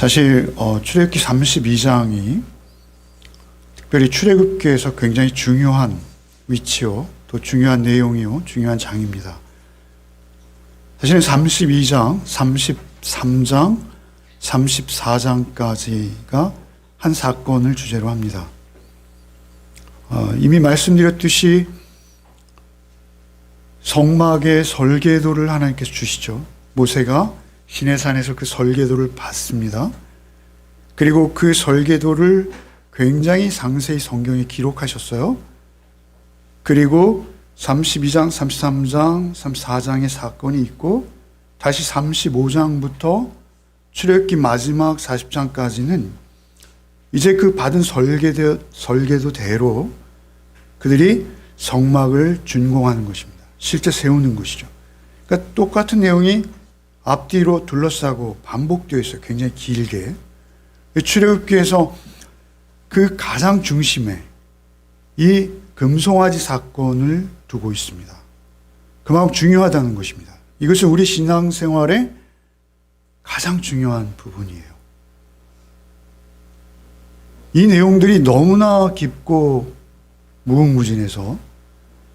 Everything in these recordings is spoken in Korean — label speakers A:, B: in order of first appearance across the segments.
A: 사실 출애굽기 32장이 특별히 출애굽기에서 굉장히 중요한 위치요, 또 중요한 내용이요, 중요한 장입니다. 사실은 32장, 33장, 34장까지가 한 사건을 주제로 합니다. 이미 말씀드렸듯이 성막의 설계도를 하나님께서 주시죠. 모세가 시내산에서 그 설계도를 봤습니다. 그리고 그 설계도를 굉장히 상세히 성경에 기록하셨어요. 그리고 32장, 33장, 34장의 사건이 있고 다시 35장부터 출애굽기 마지막 40장까지는 이제 그 받은 설계도대로 그들이 성막을 준공하는 것입니다. 실제 세우는 것이죠. 그러니까 똑같은 내용이 앞뒤로 둘러싸고 반복되어 있어요. 굉장히 길게. 출애굽기에서 그 가장 중심에 이 금송아지 사건을 두고 있습니다. 그만큼 중요하다는 것입니다. 이것은 우리 신앙생활의 가장 중요한 부분이에요. 이 내용들이 너무나 깊고 무궁무진해서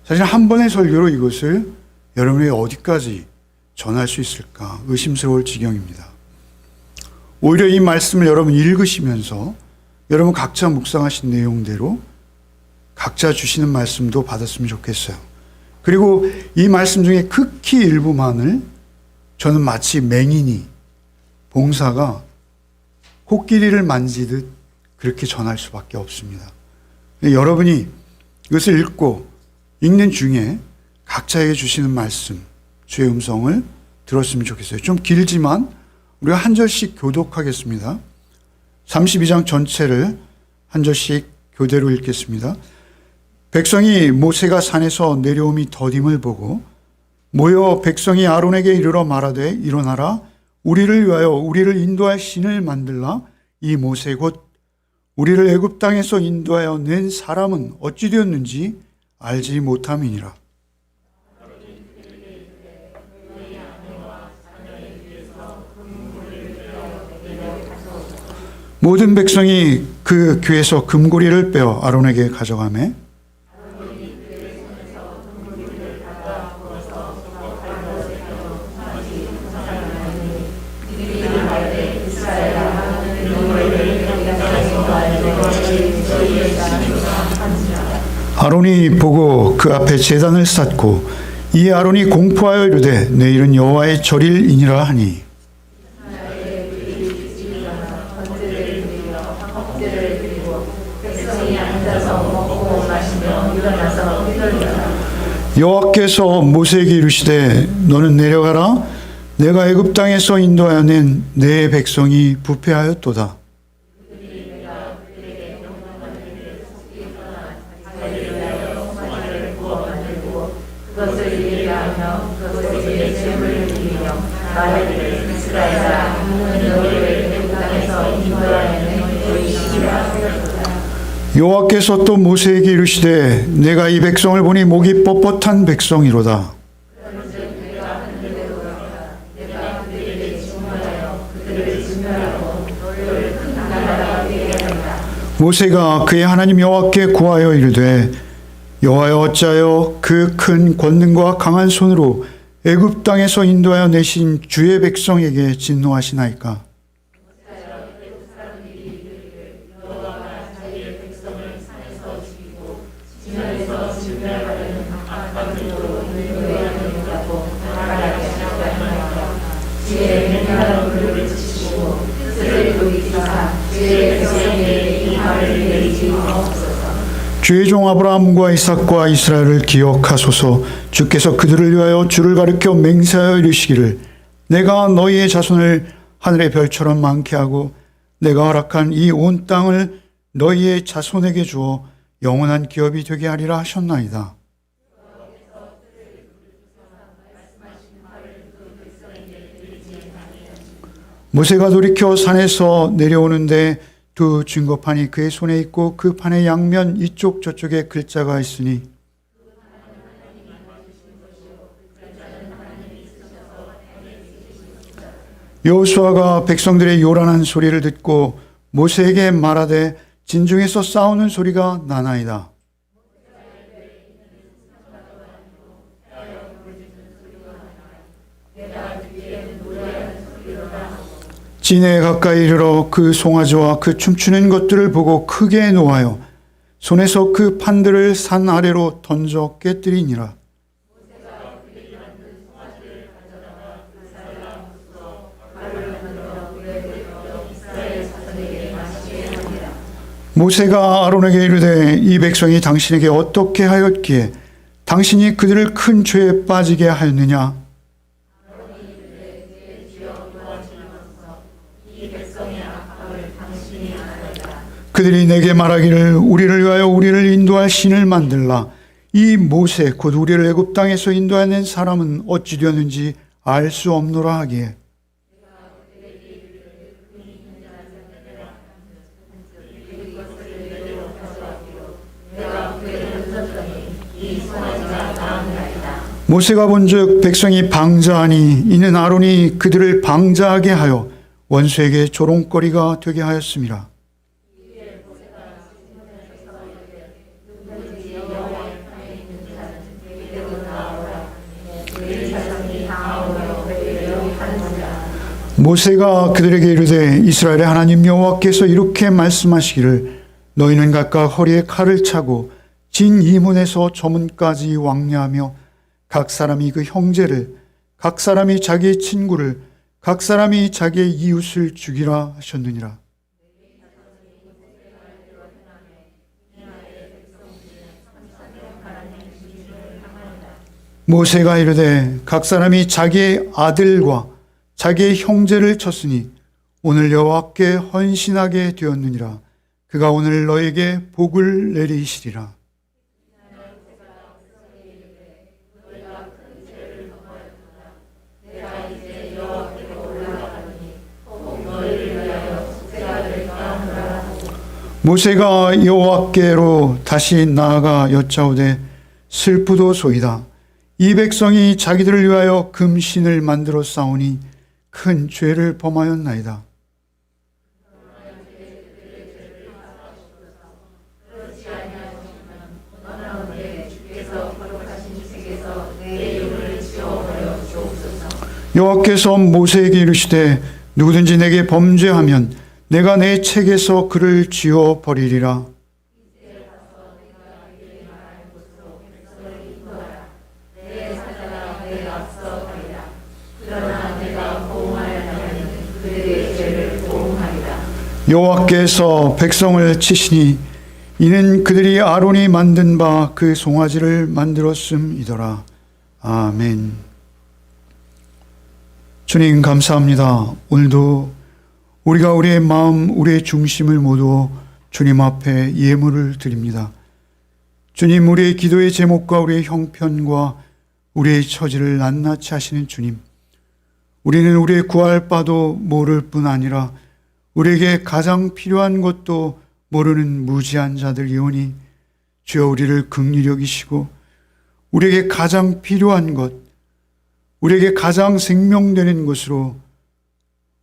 A: 사실 한 번의 설교로 이것을 여러분이 어디까지 전할 수 있을까 의심스러울 지경입니다. 오히려 이 말씀을 여러분 읽으시면서 여러분 각자 묵상하신 내용대로 각자 주시는 말씀도 받았으면 좋겠어요. 그리고 이 말씀 중에 극히 일부만을 저는 마치 맹인이, 봉사가 코끼리를 만지듯 그렇게 전할 수밖에 없습니다. 여러분이 이것을 읽는 중에 각자에게 주시는 말씀, 주의 음성을 들었으면 좋겠어요. 좀 길지만 우리가 한 절씩 교독하겠습니다. 32장 전체를 한 절씩 교대로 읽겠습니다. 백성이 모세가 산에서 내려옴이 더딤을 보고 모여 백성이 아론에게 이르러 말하되 일어나라 우리를 위하여 우리를 인도할 신을 만들라. 이 모세 곧 우리를 애굽 땅에서 인도하여 낸 사람은 어찌 되었는지 알지 못함이니라. 모든 백성이 그 귀에서 금고리를 빼어 아론에게 가져가매 아론이 보고 그 앞에 제단을 쌓고 이에 아론이 공포하여 이르되 내일은 여호와의 절일이니라 하니 여호와께서 모세에게 이르시되 너는 내려가라 내가 애굽 땅에서 인도하여 낸 내 백성이 부패하였도다. 여호와께서 또 모세에게 이르시되 내가 이 백성을 보니 목이 뻣뻣한 백성이로다. 모세가 그의 하나님 여호와께 구하여 이르되 여호와여 어찌하여 그 큰 권능과 강한 손으로 애굽 땅에서 인도하여 내신 주의 백성에게 진노하시나이까. 주의 종 아브라함과 이삭과 이스라엘을 기억하소서. 주께서 그들을 위하여 주를 가리켜 맹세하여 이르시기를 내가 너희의 자손을 하늘의 별처럼 많게 하고 내가 허락한 이 온 땅을 너희의 자손에게 주어 영원한 기업이 되게 하리라 하셨나이다. 모세가 돌이켜 산에서 내려오는데 두 증거판이 그의 손에 있고 그 판의 양면 이쪽 저쪽에 글자가 있으니 여호수아가 백성들의 요란한 소리를 듣고 모세에게 말하되 진중에서 싸우는 소리가 나나이다. 진에 가까이 이르러 그 송아지와 그 춤추는 것들을 보고 크게 노하여 손에서 그 판들을 산 아래로 던져 깨뜨리니라. 모세가 아론에게 이르되 이 백성이 당신에게 어떻게 하였기에 당신이 그들을 큰 죄에 빠지게 하였느냐? 그들이 내게 말하기를 우리를 위하여 우리를 인도할 신을 만들라. 이 모세 곧 우리를 애굽 땅에서 인도하는 사람은 어찌 되었는지 알 수 없노라 하기에 모세가 본즉 백성이 방자하니 이는 아론이 그들을 방자하게 하여 원수에게 조롱거리가 되게 하였습니다. 모세가 그들에게 이르되 이스라엘의 하나님 여호와께서 이렇게 말씀하시기를 너희는 각각 허리에 칼을 차고 진 이문에서 저문까지 왕래하며 각 사람이 그 형제를 각 사람이 자기의 친구를 각 사람이 자기의 이웃을 죽이라 하셨느니라. 모세가 이르되 각 사람이 자기의 아들과 자기의 형제를 쳤으니 오늘 여호와께 헌신하게 되었느니라. 그가 오늘 너에게 복을 내리시리라. 모세가 여호와께로 다시 나아가 여짜오되 슬프도소이다. 이 백성이 자기들을 위하여 금신을 만들어 싸우니 큰 죄를 범하였나이다. 여호와께서 모세에게 이르시되 누구든지 내게 범죄하면 내가 내 책에서 그를 지워 버리리라. 여호와께서 백성을 치시니 이는 그들이 아론이 만든 바 그 송아지를 만들었음이더라. 아멘. 주님 감사합니다. 오늘도 우리가 우리의 마음, 우리의 중심을 모두 주님 앞에 예물을 드립니다. 주님, 우리의 기도의 제목과 우리의 형편과 우리의 처지를 낱낱이 하시는 주님, 우리는 우리의 구할 바도 모를 뿐 아니라 우리에게 가장 필요한 것도 모르는 무지한 자들이오니 주여 우리를 긍휼히 여기시고 우리에게 가장 필요한 것, 우리에게 가장 생명되는 것으로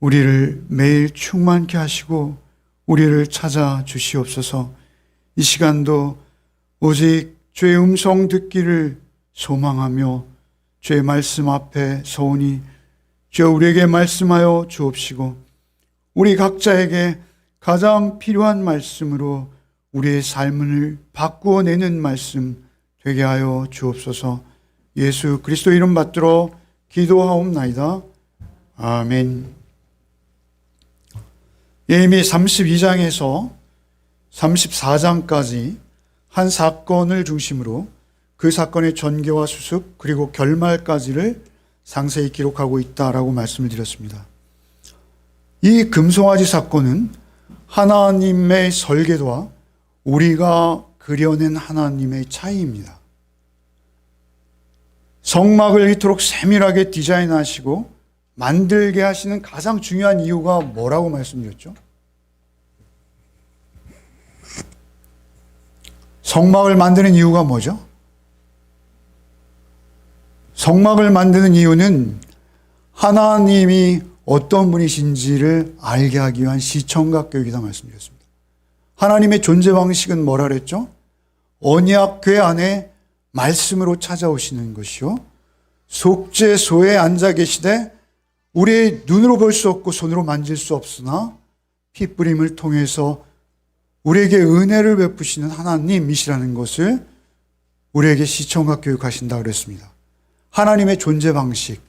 A: 우리를 매일 충만케 하시고 우리를 찾아 주시옵소서. 이 시간도 오직 주의 음성 듣기를 소망하며 주의 말씀 앞에 서오니 주여 우리에게 말씀하여 주옵시고 우리 각자에게 가장 필요한 말씀으로 우리의 삶을 바꾸어내는 말씀 되게 하여 주옵소서. 예수 그리스도 이름 받들어 기도하옵나이다. 아멘. 예레미야 32장에서 34장까지 한 사건을 중심으로 그 사건의 전개와 수습 그리고 결말까지를 상세히 기록하고 있다라고 말씀을 드렸습니다. 이 금송아지 사건은 하나님의 설계도와 우리가 그려낸 하나님의 차이입니다. 성막을 이토록 세밀하게 디자인하시고 만들게 하시는 가장 중요한 이유가 뭐라고 말씀드렸죠? 성막을 만드는 이유가 뭐죠? 성막을 만드는 이유는 하나님이 어떤 분이신지를 알게 하기 위한 시청각 교육이다 말씀드렸습니다. 하나님의 존재 방식은 뭐라 그랬죠? 언약궤 안에 말씀으로 찾아오시는 것이요, 속죄소에 앉아 계시되 우리의 눈으로 볼 수 없고 손으로 만질 수 없으나 핏부림을 통해서 우리에게 은혜를 베푸시는 하나님이시라는 것을 우리에게 시청각 교육하신다 그랬습니다. 하나님의 존재 방식,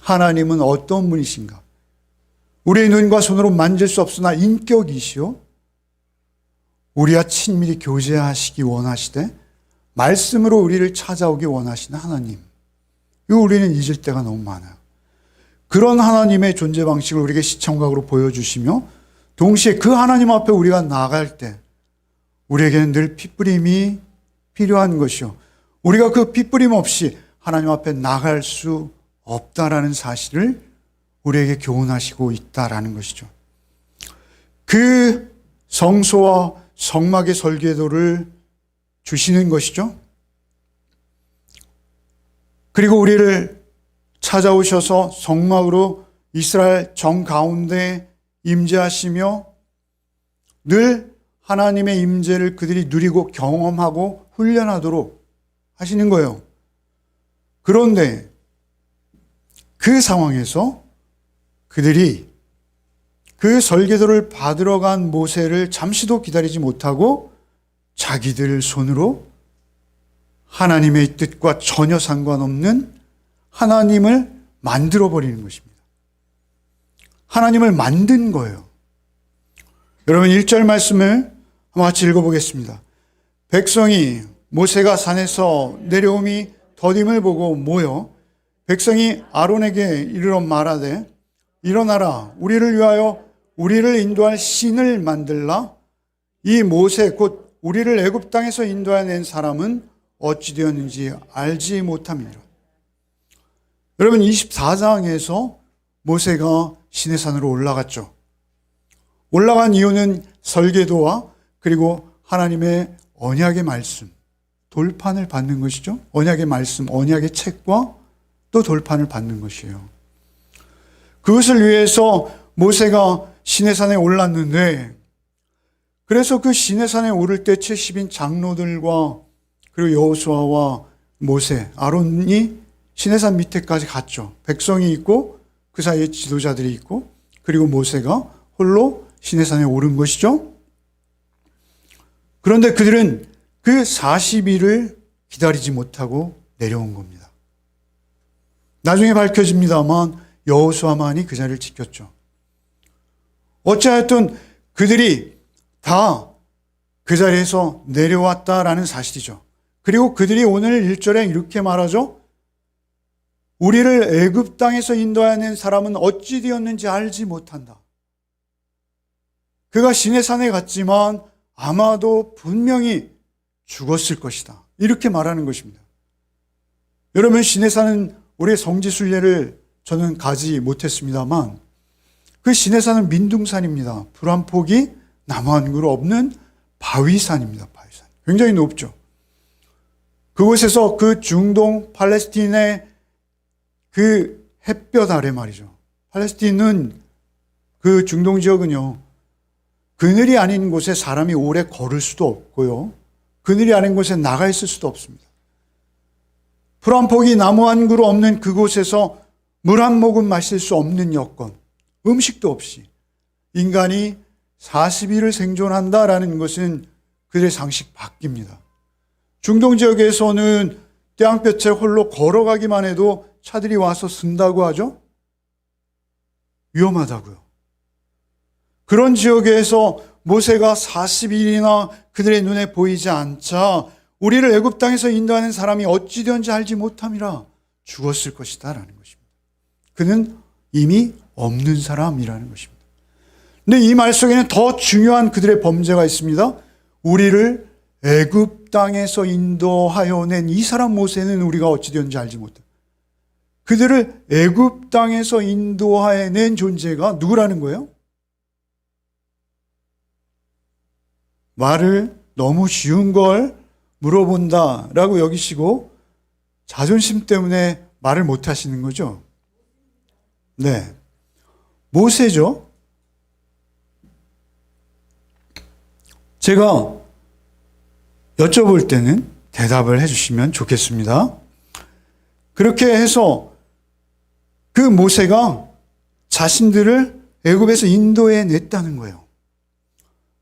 A: 하나님은 어떤 분이신가? 우리의 눈과 손으로 만질 수 없으나 인격이시오, 우리와 친밀히 교제하시기 원하시되 말씀으로 우리를 찾아오기 원하시는 하나님. 이거 우리는 잊을 때가 너무 많아요. 그런 하나님의 존재 방식을 우리에게 시청각으로 보여주시며 동시에 그 하나님 앞에 우리가 나아갈 때 우리에게는 늘 핏부림이 필요한 것이요, 우리가 그 핏부림 없이 하나님 앞에 나갈 수 없다라는 사실을 우리에게 교훈하시고 있다라는 것이죠. 그 성소와 성막의 설계도를 주시는 것이죠. 그리고 우리를 찾아오셔서 성막으로 이스라엘 정 가운데 임재하시며 늘 하나님의 임재를 그들이 누리고 경험하고 훈련하도록 하시는 거예요. 그런데 그 상황에서 그들이 그 설계도를 받으러 간 모세를 잠시도 기다리지 못하고 자기들 손으로 하나님의 뜻과 전혀 상관없는 하나님을 만들어버리는 것입니다. 하나님을 만든 거예요. 여러분 1절 말씀을 한번 같이 읽어보겠습니다. 백성이 모세가 산에서 내려옴이 더딤을 보고 모여 백성이 아론에게 이르러 말하되 일어나라, 우리를 위하여 우리를 인도할 신을 만들라. 이 모세 곧 우리를 애굽 땅에서 인도해낸 사람은 어찌 되었는지 알지 못함이라. 여러분 24장에서 모세가 시내산으로 올라갔죠. 올라간 이유는 설계도와 그리고 하나님의 언약의 말씀, 돌판을 받는 것이죠. 언약의 말씀, 언약의 책과 또 돌판을 받는 것이에요. 그것을 위해서 모세가 시내산에 올랐는데, 그래서 그 시내산에 오를 때 70인 장로들과 그리고 여호수아와 모세, 아론이 시내산 밑에까지 갔죠. 백성이 있고 그 사이에 지도자들이 있고 그리고 모세가 홀로 시내산에 오른 것이죠. 그런데 그들은 그 40일을 기다리지 못하고 내려온 겁니다. 나중에 밝혀집니다만 여호수아만이 그 자리를 지켰죠. 어찌하였든 그들이 다 그 자리에서 내려왔다라는 사실이죠. 그리고 그들이 오늘 1절에 이렇게 말하죠. 우리를 애굽 땅에서 인도해낸 사람은 어찌 되었는지 알지 못한다. 그가 시내산에 갔지만 아마도 분명히 죽었을 것이다. 이렇게 말하는 것입니다. 여러분 시내산은 우리의 성지순례를 저는 가지 못했습니다만 그 시내산은 민둥산입니다. 불 한 폭이 나무 한 그루 없는 바위산입니다. 바위산. 굉장히 높죠. 그곳에서 그 중동 팔레스틴의 그 햇볕 아래 말이죠. 팔레스틴은 그 중동 지역은요, 그늘이 아닌 곳에 사람이 오래 걸을 수도 없고요, 그늘이 아닌 곳에 나가 있을 수도 없습니다. 불 한 폭이 나무 한 그루 없는 그곳에서 물 한 모금 마실 수 없는 여건, 음식도 없이 인간이 40일을 생존한다라는 것은 그들의 상식 밖입니다. 중동 지역에서는 땅볕에 홀로 걸어가기만 해도 차들이 와서 쓴다고 하죠. 위험하다고요. 그런 지역에서 모세가 40일이나 그들의 눈에 보이지 않자 우리를 애굽 땅에서 인도하는 사람이 어찌 되었는지 알지 못함이라 죽었을 것이다 라는 것입니다. 그는 이미 없는 사람이라는 것입니다. 근데 이 말 속에는 더 중요한 그들의 범죄가 있습니다. 우리를 애굽 땅에서 인도하여 낸 이 사람 모세는 우리가 어찌 되었는지 알지 못해. 그들을 애굽 땅에서 인도하여 낸 존재가 누구라는 거예요? 말을 너무 쉬운 걸 물어본다라고 여기시고 자존심 때문에 말을 못 하시는 거죠. 네. 모세죠. 제가 여쭤볼 때는 대답을 해주시면 좋겠습니다. 그렇게 해서 그 모세가 자신들을 애굽에서 인도해 냈다는 거예요.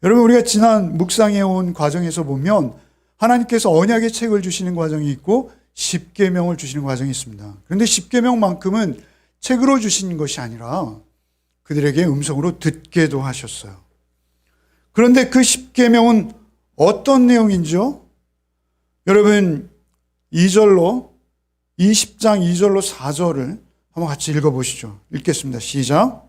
A: 여러분, 우리가 지난 묵상해 온 과정에서 보면 하나님께서 언약의 책을 주시는 과정이 있고 십계명을 주시는 과정이 있습니다. 그런데 십계명만큼은 책으로 주신 것이 아니라 그들에게 음성으로 듣게도 하셨어요. 그런데 그 십계명은 어떤 내용인지요? 여러분, 2절로 20장 2절로 4절을 한번 같이 읽어보시죠. 읽겠습니다. 시작.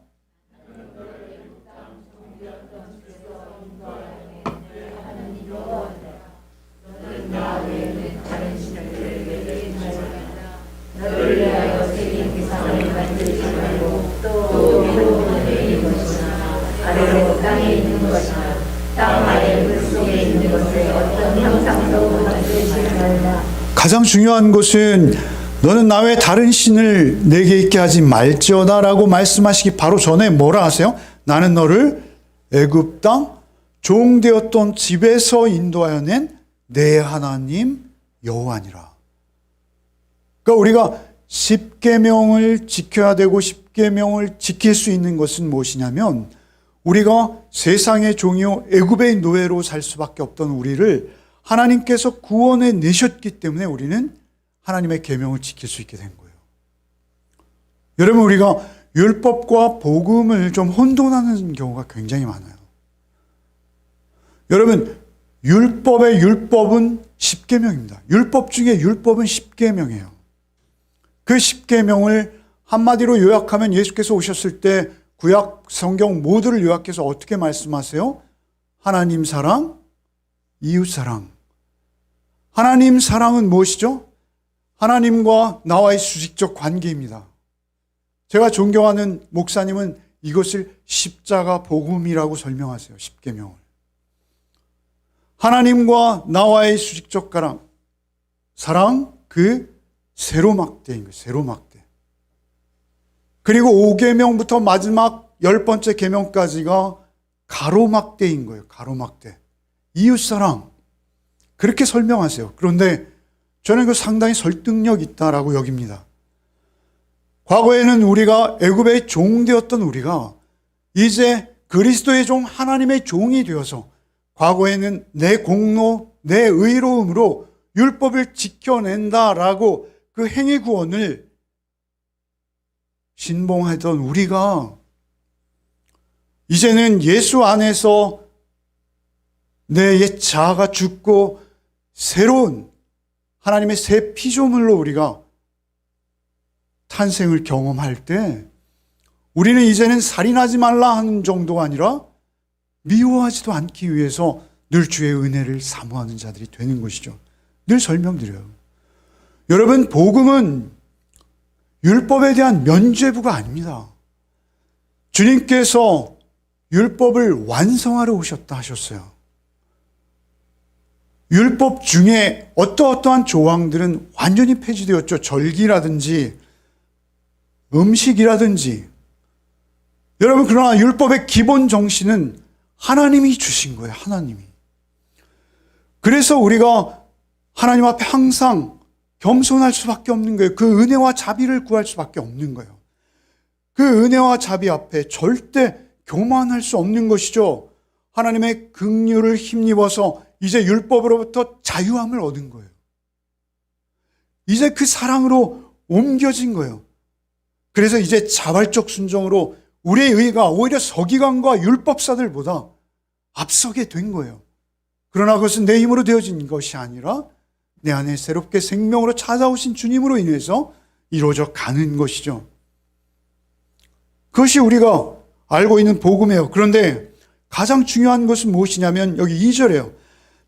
A: 가장 중요한 것은 너는 나 외에 다른 신을 내게 있게 하지 말지어다 라고 말씀하시기 바로 전에 뭐라 하세요? 나는 너를 애굽 땅 종되었던 집에서 인도하여 낸 내 하나님 여호와니라. 그러니까 우리가 십계명을 지켜야 되고 십계명을 지킬 수 있는 것은 무엇이냐면 우리가 세상의 종이요 애굽의 노예로 살 수밖에 없던 우리를 하나님께서 구원해 내셨기 때문에 우리는 하나님의 계명을 지킬 수 있게 된 거예요. 여러분, 우리가 율법과 복음을 좀 혼돈하는 경우가 굉장히 많아요. 여러분, 율법의 율법은 십계명입니다. 율법 중에 율법은 십계명이에요. 그 십계명을 한마디로 요약하면 예수께서 오셨을 때 구약 성경 모두를 요약해서 어떻게 말씀하세요? 하나님 사랑, 이웃 사랑. 하나님 사랑은 무엇이죠? 하나님과 나와의 수직적 관계입니다. 제가 존경하는 목사님은 이것을 십자가 복음이라고 설명하세요. 십계명을. 하나님과 나와의 수직적 사랑, 그 세로막대인 거예요. 세로막대. 그리고 5계명부터 마지막 10번째 계명까지가 가로막대인 거예요. 가로막대. 이웃사랑. 그렇게 설명하세요. 그런데 저는 그 상당히 설득력 있다라고 여깁니다. 과거에는 우리가 애굽의 종되었던 우리가 이제 그리스도의 종, 하나님의 종이 되어서 과거에는 내 공로, 내 의로움으로 율법을 지켜낸다라고 그 행위 구원을 신봉하던 우리가 이제는 예수 안에서 내 옛 자아가 죽고 새로운 하나님의 새 피조물로 우리가 탄생을 경험할 때 우리는 이제는 살인하지 말라 하는 정도가 아니라 미워하지도 않기 위해서 늘 주의 은혜를 사모하는 자들이 되는 것이죠. 늘 설명드려요. 여러분, 복음은 율법에 대한 면죄부가 아닙니다. 주님께서 율법을 완성하러 오셨다 하셨어요. 율법 중에 어떠한 조항들은 완전히 폐지되었죠. 절기라든지 음식이라든지. 여러분, 그러나 율법의 기본 정신은 하나님이 주신 거예요. 하나님이. 그래서 우리가 하나님 앞에 항상 겸손할 수밖에 없는 거예요. 그 은혜와 자비를 구할 수밖에 없는 거예요. 그 은혜와 자비 앞에 절대 교만할 수 없는 것이죠. 하나님의 긍휼을 힘입어서 이제 율법으로부터 자유함을 얻은 거예요. 이제 그 사랑으로 옮겨진 거예요. 그래서 이제 자발적 순종으로 우리의 의가 오히려 서기관과 율법사들보다 앞서게 된 거예요. 그러나 그것은 내 힘으로 되어진 것이 아니라 내 안에 새롭게 생명으로 찾아오신 주님으로 인해서 이루어져 가는 것이죠. 그것이 우리가 알고 있는 복음이에요. 그런데 가장 중요한 것은 무엇이냐면 여기 2절이에요.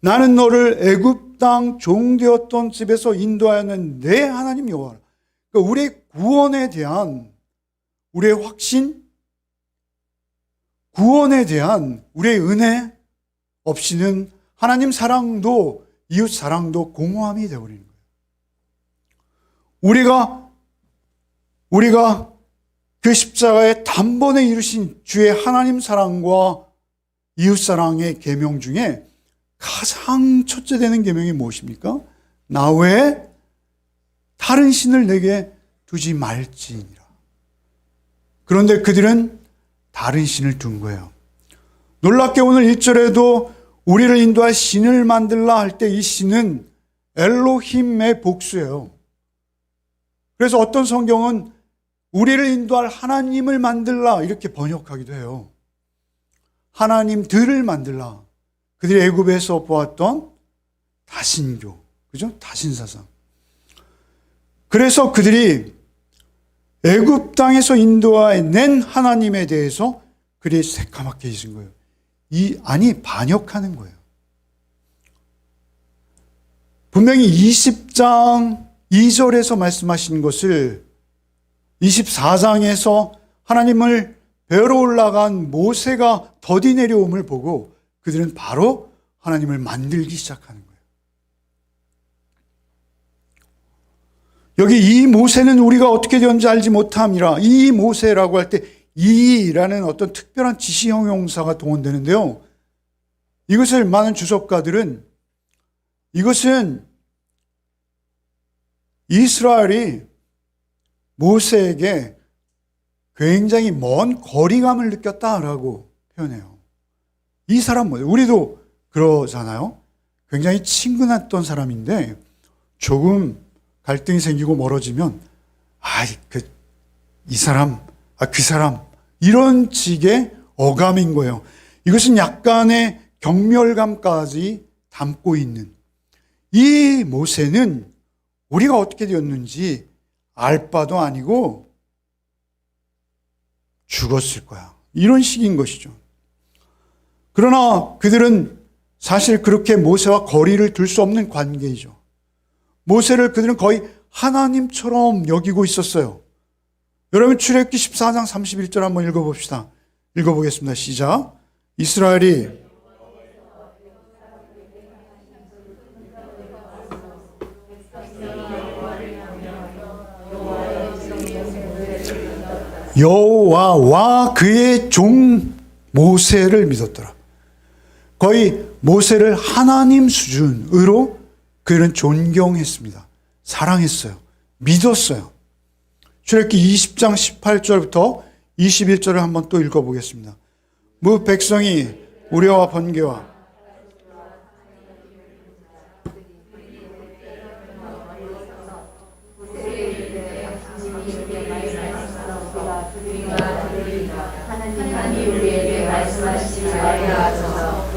A: 나는 너를 애굽 땅 종되었던 집에서 인도하였는 내 하나님 여호와라. 그러니까 우리의 구원에 대한 우리의 확신, 구원에 대한 우리의 은혜 없이는 하나님 사랑도 이웃 사랑도 공허함이 되어버리는 거예요. 우리가 그 십자가에 단번에 이루신 주의 하나님 사랑과 이웃 사랑의 계명 중에 가장 첫째 되는 계명이 무엇입니까? 나 외에 다른 신을 내게 두지 말지니라. 그런데 그들은 다른 신을 둔 거예요. 놀랍게 오늘 1절에도 우리를 인도할 신을 만들라 할 때 이 신은 엘로힘의 복수예요. 그래서 어떤 성경은 우리를 인도할 하나님을 만들라 이렇게 번역하기도 해요. 하나님들을 만들라. 그들이 애굽에서 보았던 다신교, 그죠? 다신사상. 그래서 그들이 애굽 땅에서 인도해낸 하나님에 대해서 그들이 새까맣게 잊은 거예요. 반역하는 거예요. 분명히 20장 2절에서 말씀하신 것을 24장에서 하나님을 뵈러 올라간 모세가 더디 내려옴을 보고 그들은 바로 하나님을 만들기 시작하는 거예요. 여기 이 모세는 우리가 어떻게 되었는지 알지 못함이라. 이 모세라고 할 때 이라는 어떤 특별한 지시 형용사가 동원되는데요. 이것을 많은 주석가들은 이것은 이스라엘이 모세에게 굉장히 먼 거리감을 느꼈다라고 표현해요. 이 사람 뭐예요? 우리도 그러잖아요. 굉장히 친근했던 사람인데 조금 갈등이 생기고 멀어지면 그 사람 이런 식의 어감인 거예요. 이것은 약간의 경멸감까지 담고 있는 이 모세는 우리가 어떻게 되었는지 알 바도 아니고 죽었을 거야. 이런 식인 것이죠. 그러나 그들은 사실 그렇게 모세와 거리를 둘 수 없는 관계이죠. 모세를 그들은 거의 하나님처럼 여기고 있었어요. 여러분 출애굽기 14장 31절 한번 읽어봅시다. 읽어보겠습니다. 시작. 이스라엘이 여호와와 그의 종 모세를 믿었더라. 거의 모세를 하나님 수준으로 그들은 존경했습니다. 사랑했어요. 믿었어요. 출애굽기 20장 18절부터 21절을 한번 또 읽어보겠습니다. 무 백성이 우려와 번개와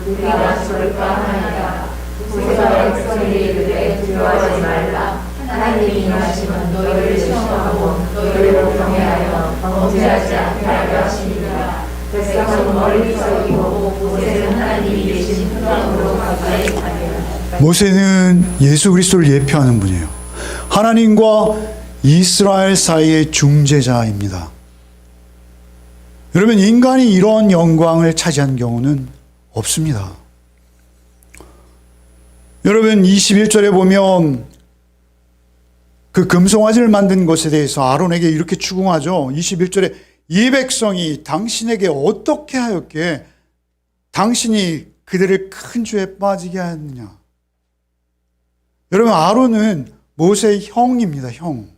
B: 우리가 절까 하나이다. 모세가 백성에게 두려워하지 말라. 하나님이 임하시면 너희를 시험하고 너희를 경외하여 범죄하지 않게 하려 하시니라. 백성은 멀리서 이고 모세는 하나님이 계신 흑암으로 가까이 가니라.
A: 모세는 예수 그리스도를 예표하는 분이에요. 하나님과 이스라엘 사이의 중재자입니다. 여러분 인간이 이런 영광을 차지한 경우는 없습니다. 여러분 21절에 보면 그 금송아지를 만든 것에 대해서 아론에게 이렇게 추궁하죠. 21절에 이 백성이 당신에게 어떻게 하였기에 당신이 그들을 큰 죄에 빠지게 하였느냐. 여러분 아론은 모세의 형입니다. 형.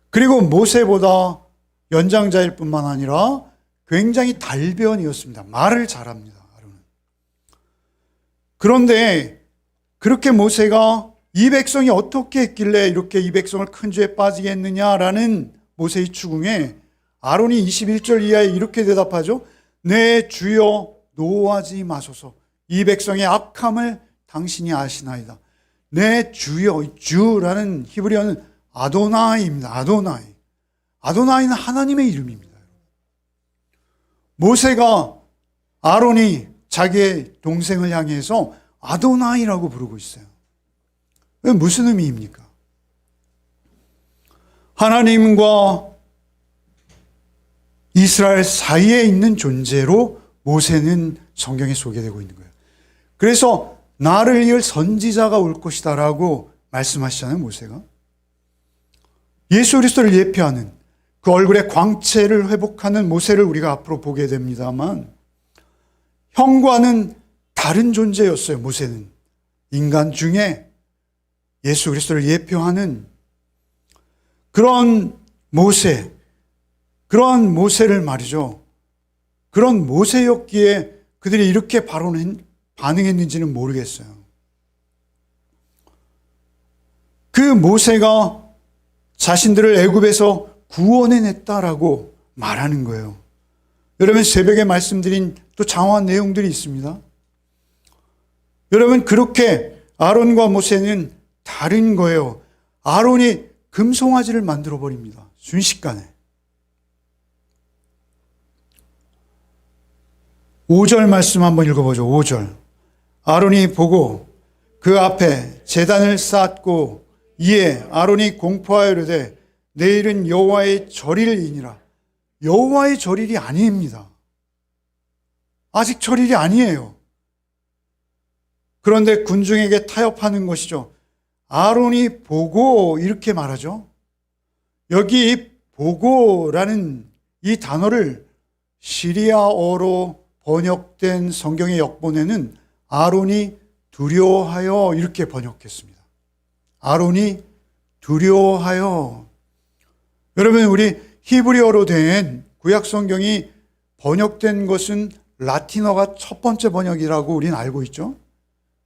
A: 그리고 모세보다 연장자일 뿐만 아니라 굉장히 달변이었습니다. 말을 잘합니다. 아론은. 그런데 그렇게 모세가 이 백성이 어떻게 했길래 이렇게 이 백성을 큰 죄에 빠지게 했느냐라는 모세의 추궁에 아론이 21절 이하에 이렇게 대답하죠. 내 주여 노하지 마소서. 이 백성의 악함을 당신이 아시나이다. 내 주여, 주라는 히브리어는 아도나이입니다. 아도나이. 아도나이는 하나님의 이름입니다. 모세가 아론이 자기의 동생을 향해서 아도나이라고 부르고 있어요. 무슨 의미입니까? 하나님과 이스라엘 사이에 있는 존재로 모세는 성경에 소개되고 있는 거예요. 그래서 나를 이을 선지자가 올 것이다 라고 말씀하시잖아요. 모세가 예수 그리스도를 예표하는 그 얼굴의 광채를 회복하는 모세를 우리가 앞으로 보게 됩니다만, 형과는 다른 존재였어요. 모세는 인간 중에 예수 그리스도를 예표하는 그런 모세를 말이죠. 그런 모세였기에 그들이 이렇게 반응했는지는 모르겠어요. 그 모세가 자신들을 애굽에서 구원해냈다라고 말하는 거예요. 여러분, 새벽에 말씀드린 또 장황한 내용들이 있습니다. 여러분, 그렇게 아론과 모세는 다른 거예요. 아론이 금송아지를 만들어 버립니다. 순식간에. 5절 말씀 한번 읽어보죠. 5절. 아론이 보고 그 앞에 제단을 쌓고 이에 아론이 공포하여 이르되 내일은 여호와의 절일이니라. 여호와의 절일이 아닙니다. 아직 절일이 아니에요. 그런데 군중에게 타협하는 것이죠. 아론이 보고 이렇게 말하죠. 여기 보고라는 이 단어를 시리아어로 번역된 성경의 역본에는 아론이 두려워하여 이렇게 번역했습니다. 아론이 두려워하여. 여러분, 우리 히브리어로 된 구약 성경이 번역된 것은 라틴어가 첫 번째 번역이라고 우리는 알고 있죠.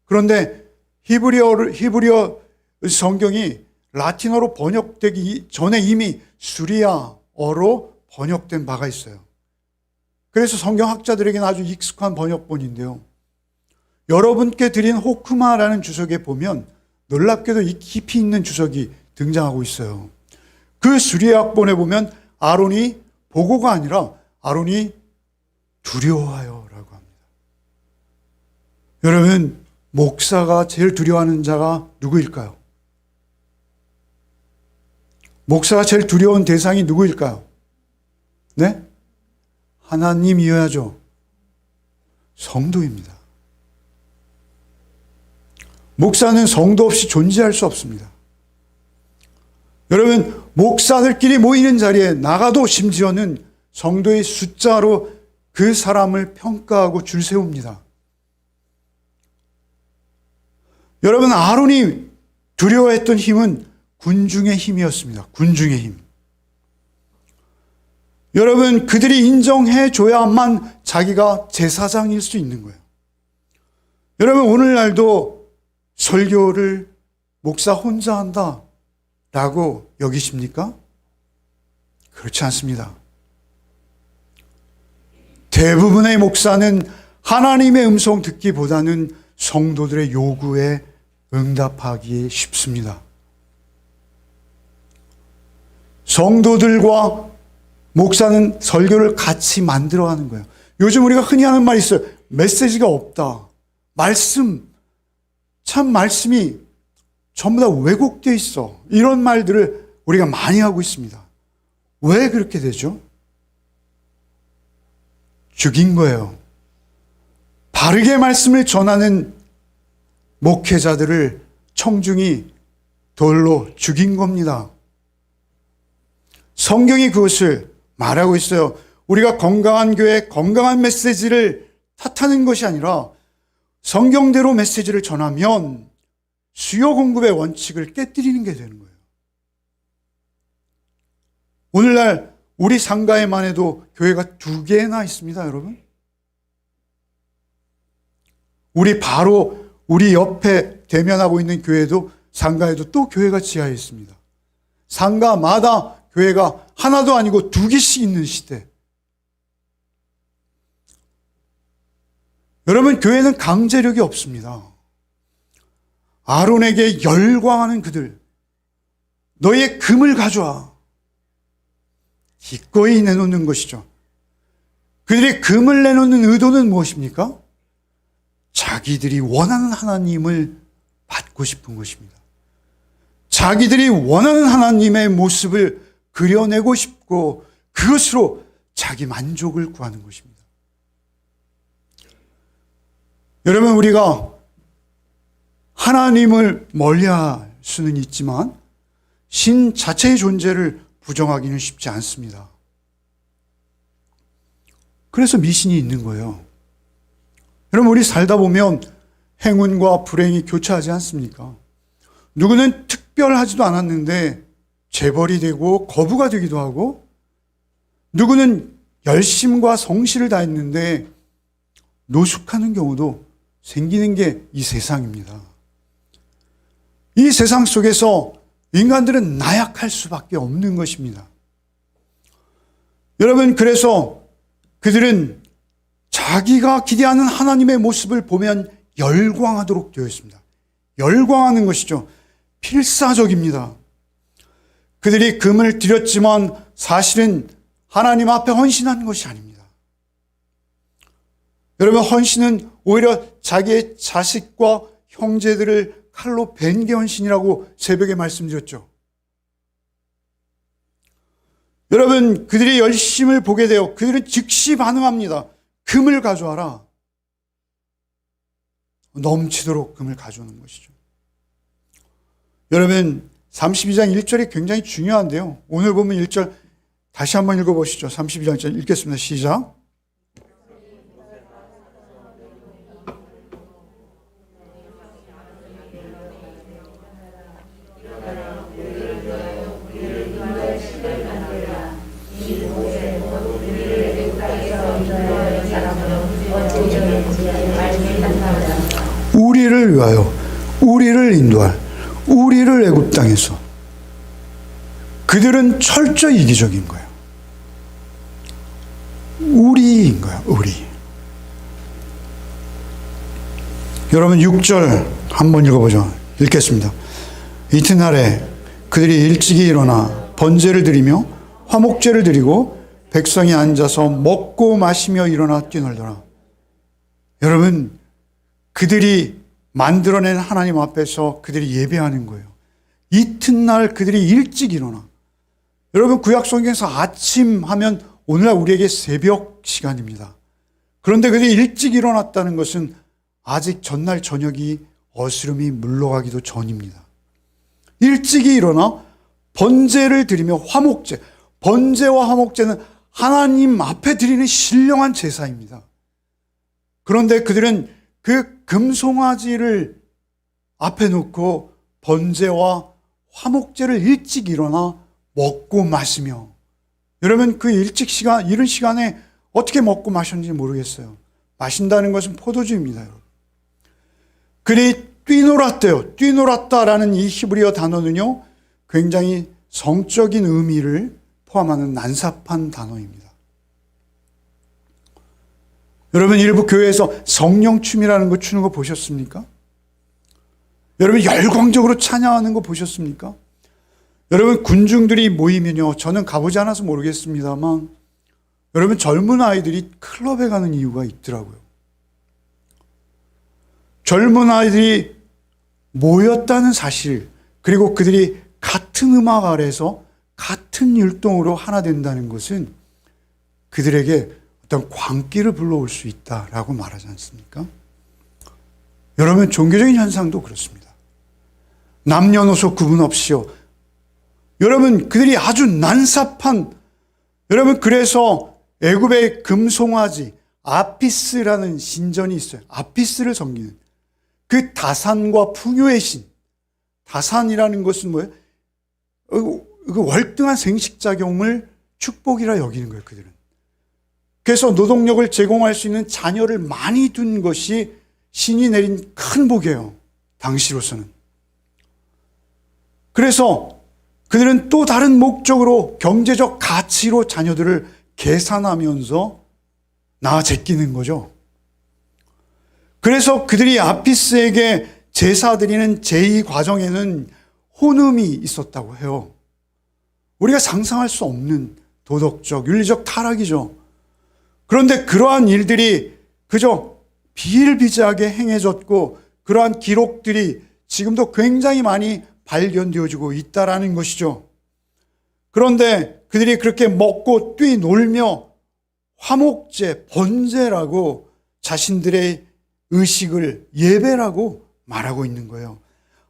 A: 그런데 히브리어 성경이 라틴어로 번역되기 전에 이미 수리아어로 번역된 바가 있어요. 그래서 성경학자들에게는 아주 익숙한 번역본인데요. 여러분께 드린 호크마라는 주석에 보면 놀랍게도 이 깊이 있는 주석이 등장하고 있어요. 그 수리아학본에 보면 아론이 보고가 아니라 아론이 두려워하여라고 합니다. 여러분, 목사가 제일 두려워하는 자가 누구일까요? 목사가 제일 두려운 대상이 누구일까요? 네? 하나님이어야죠. 성도입니다. 목사는 성도 없이 존재할 수 없습니다. 여러분, 목사들끼리 모이는 자리에 나가도 심지어는 성도의 숫자로 그 사람을 평가하고 줄 세웁니다. 여러분, 아론이 두려워했던 힘은 군중의 힘이었습니다. 군중의 힘. 여러분, 그들이 인정해 줘야만 자기가 제사장일 수 있는 거예요. 여러분, 오늘날도 설교를 목사 혼자 한다라고 여기십니까? 그렇지 않습니다. 대부분의 목사는 하나님의 음성 듣기보다는 성도들의 요구에 응답하기 쉽습니다. 성도들과 목사는 설교를 같이 만들어가는 거예요. 요즘 우리가 흔히 하는 말이 있어요. 메시지가 없다. 말씀이 전부 다 왜곡되어 있어. 이런 말들을 우리가 많이 하고 있습니다. 왜 그렇게 되죠? 죽인 거예요. 바르게 말씀을 전하는 목회자들을 청중이 돌로 죽인 겁니다. 성경이 그것을 말하고 있어요. 우리가 건강한 교회, 건강한 메시지를 탓하는 것이 아니라 성경대로 메시지를 전하면 수요 공급의 원칙을 깨뜨리는 게 되는 거예요. 오늘날 우리 상가에만 해도 교회가 2개나 있습니다, 여러분. 우리 옆에 대면하고 있는 교회도 상가에도 또 교회가 지하에 있습니다. 상가마다 교회가 하나도 아니고 2개씩 있는 시대. 여러분, 교회는 강제력이 없습니다. 아론에게 열광하는 그들, 너의 금을 가져와. 기꺼이 내놓는 것이죠. 그들이 금을 내놓는 의도는 무엇입니까? 자기들이 원하는 하나님을 받고 싶은 것입니다. 자기들이 원하는 하나님의 모습을 그려내고 싶고 그것으로 자기 만족을 구하는 것입니다. 여러분, 우리가 하나님을 멀리할 수는 있지만 신 자체의 존재를 부정하기는 쉽지 않습니다. 그래서 미신이 있는 거예요. 여러분, 우리 살다 보면 행운과 불행이 교차하지 않습니까? 누구는 특별하지도 않았는데 재벌이 되고 거부가 되기도 하고, 누구는 열심과 성실을 다했는데 노숙하는 경우도 생기는 게 이 세상입니다. 이 세상 속에서 인간들은 나약할 수밖에 없는 것입니다. 여러분, 그래서 그들은 자기가 기대하는 하나님의 모습을 보면 열광하도록 되어 있습니다. 열광하는 것이죠. 필사적입니다. 그들이 금을 드렸지만 사실은 하나님 앞에 헌신한 것이 아닙니다. 여러분, 헌신은 오히려 자기의 자식과 형제들을 칼로 벤 게 헌신이라고 새벽에 말씀드렸죠. 여러분, 그들의 열심을 보게 되어 그들은 즉시 반응합니다. 금을 가져와라. 넘치도록 금을 가져오는 것이죠. 여러분, 32장 1절이 굉장히 중요한데요. 오늘 보면 1절 다시 한번 읽어보시죠. 32장 1절 읽겠습니다. 시작. 우리를 위하여, 우리를 인도할, 우리를 애굽 땅에서. 그들은 철저히 이기적인 거예요. 우리인 거예요, 우리. 여러분, 6절 한번 읽어보죠. 읽겠습니다. 이튿날에 그들이 일찍이 일어나 번제를 드리며 화목제를 드리고 백성이 앉아서 먹고 마시며 일어나 뛰놀더라. 여러분, 그들이 만들어낸 하나님 앞에서 그들이 예배하는 거예요. 이튿날 그들이 일찍 일어나. 여러분, 구약 성경에서 아침 하면 오늘날 우리에게 새벽 시간입니다. 그런데 그들이 일찍 일어났다는 것은 아직 전날 저녁이 어스름이 물러가기도 전입니다. 일찍이 일어나 번제를 드리며 화목제. 번제와 화목제는 하나님 앞에 드리는 신령한 제사입니다. 그런데 그들은 그 금송아지를 앞에 놓고 번제와 화목제를 일찍 일어나 먹고 마시며, 여러분, 그 이른 시간에 어떻게 먹고 마셨는지 모르겠어요. 마신다는 것은 포도주입니다, 여러분. 그들이 뛰놀았대요. 뛰놀았다라는 이 히브리어 단어는요, 굉장히 성적인 의미를 포함하는 난삽한 단어입니다. 여러분, 일부 교회에서 성령춤이라는 거 추는 거 보셨습니까? 여러분, 열광적으로 찬양하는 거 보셨습니까? 여러분, 군중들이 모이면요, 저는 가보지 않아서 모르겠습니다만, 여러분, 젊은 아이들이 클럽에 가는 이유가 있더라고요. 젊은 아이들이 모였다는 사실, 그리고 그들이 같은 음악 아래서 같은 율동으로 하나 된다는 것은 그들에게 어떤 광기를 불러올 수 있다라고 말하지 않습니까? 여러분, 종교적인 현상도 그렇습니다. 남녀노소 구분 없이요. 여러분, 그들이 아주 난삽한, 여러분, 그래서 애굽의 금송아지 아피스라는 신전이 있어요. 아피스를 섬기는 그 다산과 풍요의 신. 다산이라는 것은 뭐예요? 그 월등한 생식작용을 축복이라 여기는 거예요, 그들은. 그래서 노동력을 제공할 수 있는 자녀를 많이 둔 것이 신이 내린 큰 복이에요, 당시로서는. 그래서 그들은 또 다른 목적으로 경제적 가치로 자녀들을 계산하면서 낳아 제끼는 거죠. 그래서 그들이 아피스에게 제사 드리는 제2 과정에는 혼음이 있었다고 해요. 우리가 상상할 수 없는 도덕적, 윤리적 타락이죠. 그런데 그러한 일들이 그저 비일비재하게 행해졌고, 그러한 기록들이 지금도 굉장히 많이 발견되어지고 있다라는 것이죠. 그런데 그들이 그렇게 먹고 뛰놀며 화목제, 번제라고 자신들의 의식을 예배라고 말하고 있는 거예요.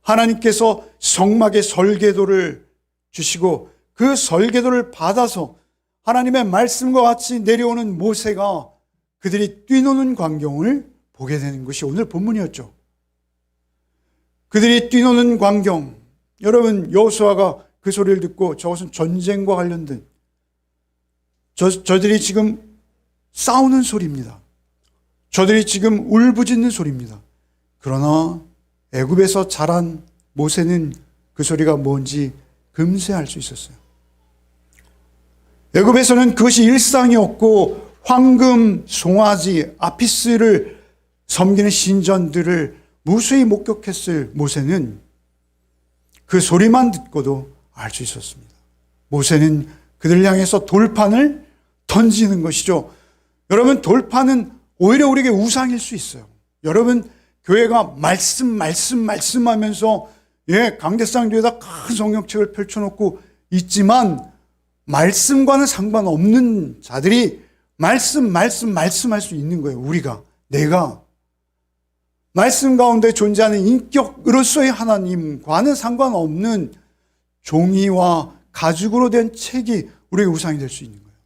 A: 하나님께서 성막의 설계도를 주시고 그 설계도를 받아서 하나님의 말씀과 같이 내려오는 모세가 그들이 뛰노는 광경을 보게 되는 것이 오늘 본문이었죠. 그들이 뛰노는 광경, 여러분 여호수아가 그 소리를 듣고 저것은 전쟁과 관련된 저들이 지금 싸우는 소리입니다. 저들이 지금 울부짖는 소리입니다. 그러나 애굽에서 자란 모세는 그 소리가 뭔지 금세 알 수 있었어요. 애굽에서는 그것이 일상이었고 황금, 송아지, 아피스를 섬기는 신전들을 무수히 목격했을 모세는 그 소리만 듣고도 알 수 있었습니다. 모세는 그들 향해서 돌판을 던지는 것이죠. 여러분, 돌판은 오히려 우리에게 우상일 수 있어요. 여러분, 교회가 말씀하면서 강대상 뒤에다 큰 성경책을 펼쳐놓고 있지만 말씀과는 상관없는 자들이 말씀할 수 있는 거예요. 내가 말씀 가운데 존재하는 인격으로서의 하나님과는 상관없는 종이와 가죽으로 된 책이 우리의 우상이 될 수 있는 거예요.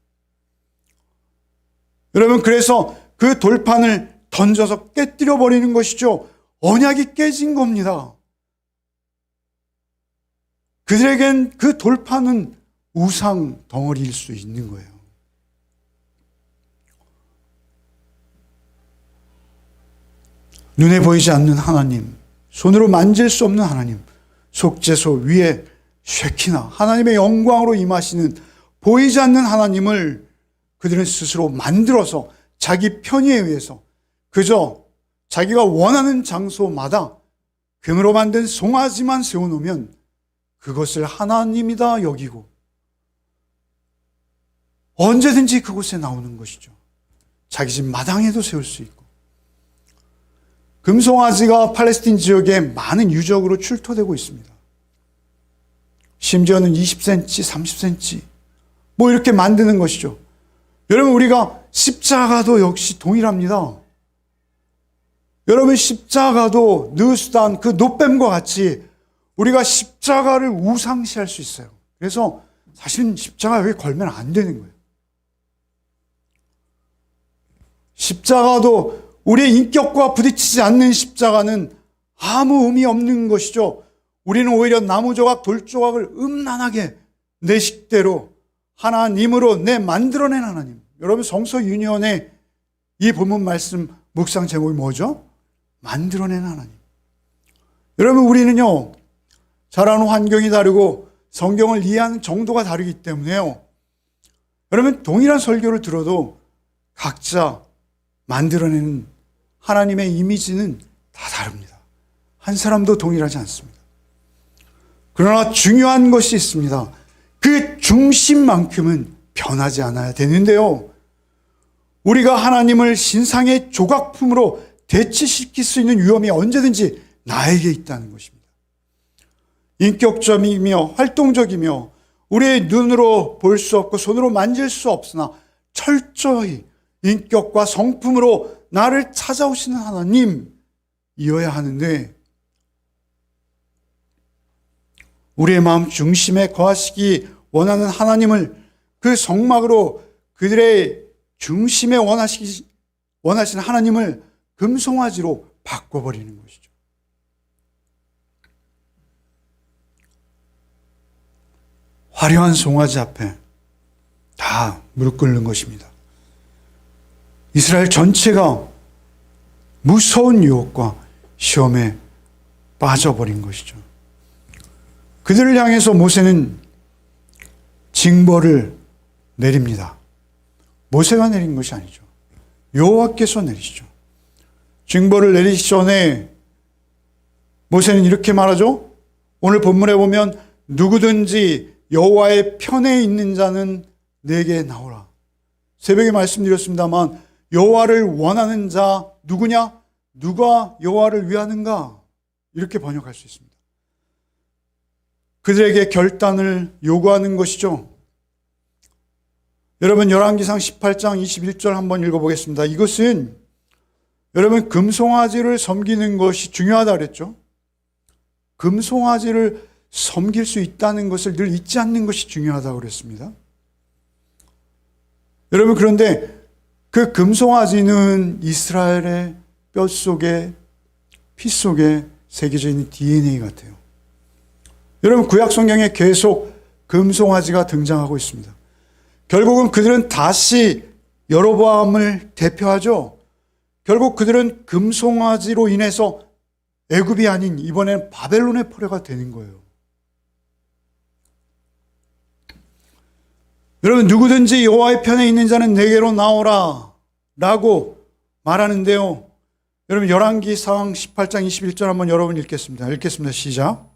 A: 여러분, 그래서 그 돌판을 던져서 깨뜨려 버리는 것이죠. 언약이 깨진 겁니다. 그들에겐 그 돌판은 우상 덩어리일 수 있는 거예요. 눈에 보이지 않는 하나님, 손으로 만질 수 없는 하나님, 속죄소 위에 쉐키나 하나님의 영광으로 임하시는 보이지 않는 하나님을 그들은 스스로 만들어서 자기 편의에 의해서 그저 자기가 원하는 장소마다 금으로 만든 송아지만 세워놓으면 그것을 하나님이다 여기고 언제든지 그곳에 나오는 것이죠. 자기 집 마당에도 세울 수 있고. 금송아지가 팔레스틴 지역에 많은 유적으로 출토되고 있습니다. 심지어는 20cm, 30cm 이렇게 만드는 것이죠. 여러분, 우리가 십자가도 역시 동일합니다. 여러분, 십자가도 느수단 그 노뱀과 같이 우리가 십자가를 우상시할 수 있어요. 그래서 사실은 십자가 여기 걸면 안 되는 거예요. 십자가도 우리의 인격과 부딪히지 않는 십자가는 아무 의미 없는 것이죠. 우리는 오히려 나무 조각, 돌 조각을 음란하게 내 식대로 하나님으로 내 만들어낸 하나님. 여러분, 성서 유니온의 이 본문 말씀 묵상 제목이 뭐죠? 만들어낸 하나님. 여러분, 우리는요, 자라는 환경이 다르고 성경을 이해하는 정도가 다르기 때문에요. 여러분, 동일한 설교를 들어도 각자 만들어내는 하나님의 이미지는 다 다릅니다. 한 사람도 동일하지 않습니다. 그러나 중요한 것이 있습니다. 그 중심만큼은 변하지 않아야 되는데요. 우리가 하나님을 신상의 조각품으로 대치시킬 수 있는 위험이 언제든지 나에게 있다는 것입니다. 인격적이며 활동적이며 우리의 눈으로 볼 수 없고 손으로 만질 수 없으나 철저히 인격과 성품으로 나를 찾아오시는 하나님이어야 하는데, 우리의 마음 중심에 거하시기 원하는 하나님을 그 성막으로 그들의 중심에 원하시는 하나님을 금송아지로 바꿔버리는 것이죠. 화려한 송아지 앞에 다 무릎 꿇는 것입니다. 이스라엘 전체가 무서운 유혹과 시험에 빠져버린 것이죠. 그들을 향해서 모세는 징벌을 내립니다. 모세가 내린 것이 아니죠. 여호와께서 내리시죠. 징벌을 내리기 전에 모세는 이렇게 말하죠. 오늘 본문에 보면 누구든지 여호와의 편에 있는 자는 내게 나오라. 새벽에 말씀드렸습니다만 여호와를 원하는 자 누구냐? 누가 여호와를 위하는가? 이렇게 번역할 수 있습니다. 그들에게 결단을 요구하는 것이죠. 여러분, 열왕기상 18장 21절 한번 읽어보겠습니다. 이것은 여러분, 금송아지를 섬기는 것이 중요하다 그랬죠. 금송아지를 섬길 수 있다는 것을 늘 잊지 않는 것이 중요하다고 그랬습니다. 여러분, 그런데 그 금송아지는 이스라엘의 뼈 속에, 피 속에 새겨져 있는 DNA 같아요. 여러분, 구약 성경에 계속 금송아지가 등장하고 있습니다. 결국은 그들은 다시 여로보암을 대표하죠. 결국 그들은 금송아지로 인해서 애굽이 아닌 이번엔 바벨론의 포로가 되는 거예요. 여러분, 누구든지 여호와의 편에 있는 자는 내게로 나오라 라고 말하는데요. 여러분, 열왕기상 18장 21절 한번 여러분 읽겠습니다. 시작.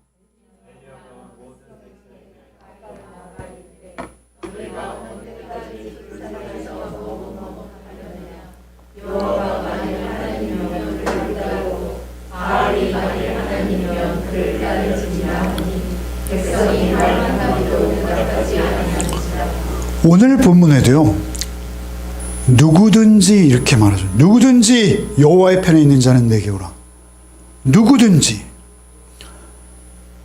A: 오늘 본문에도요, 누구든지 이렇게 말하죠. 누구든지 여호와의 편에 있는 자는 내게 오라. 누구든지.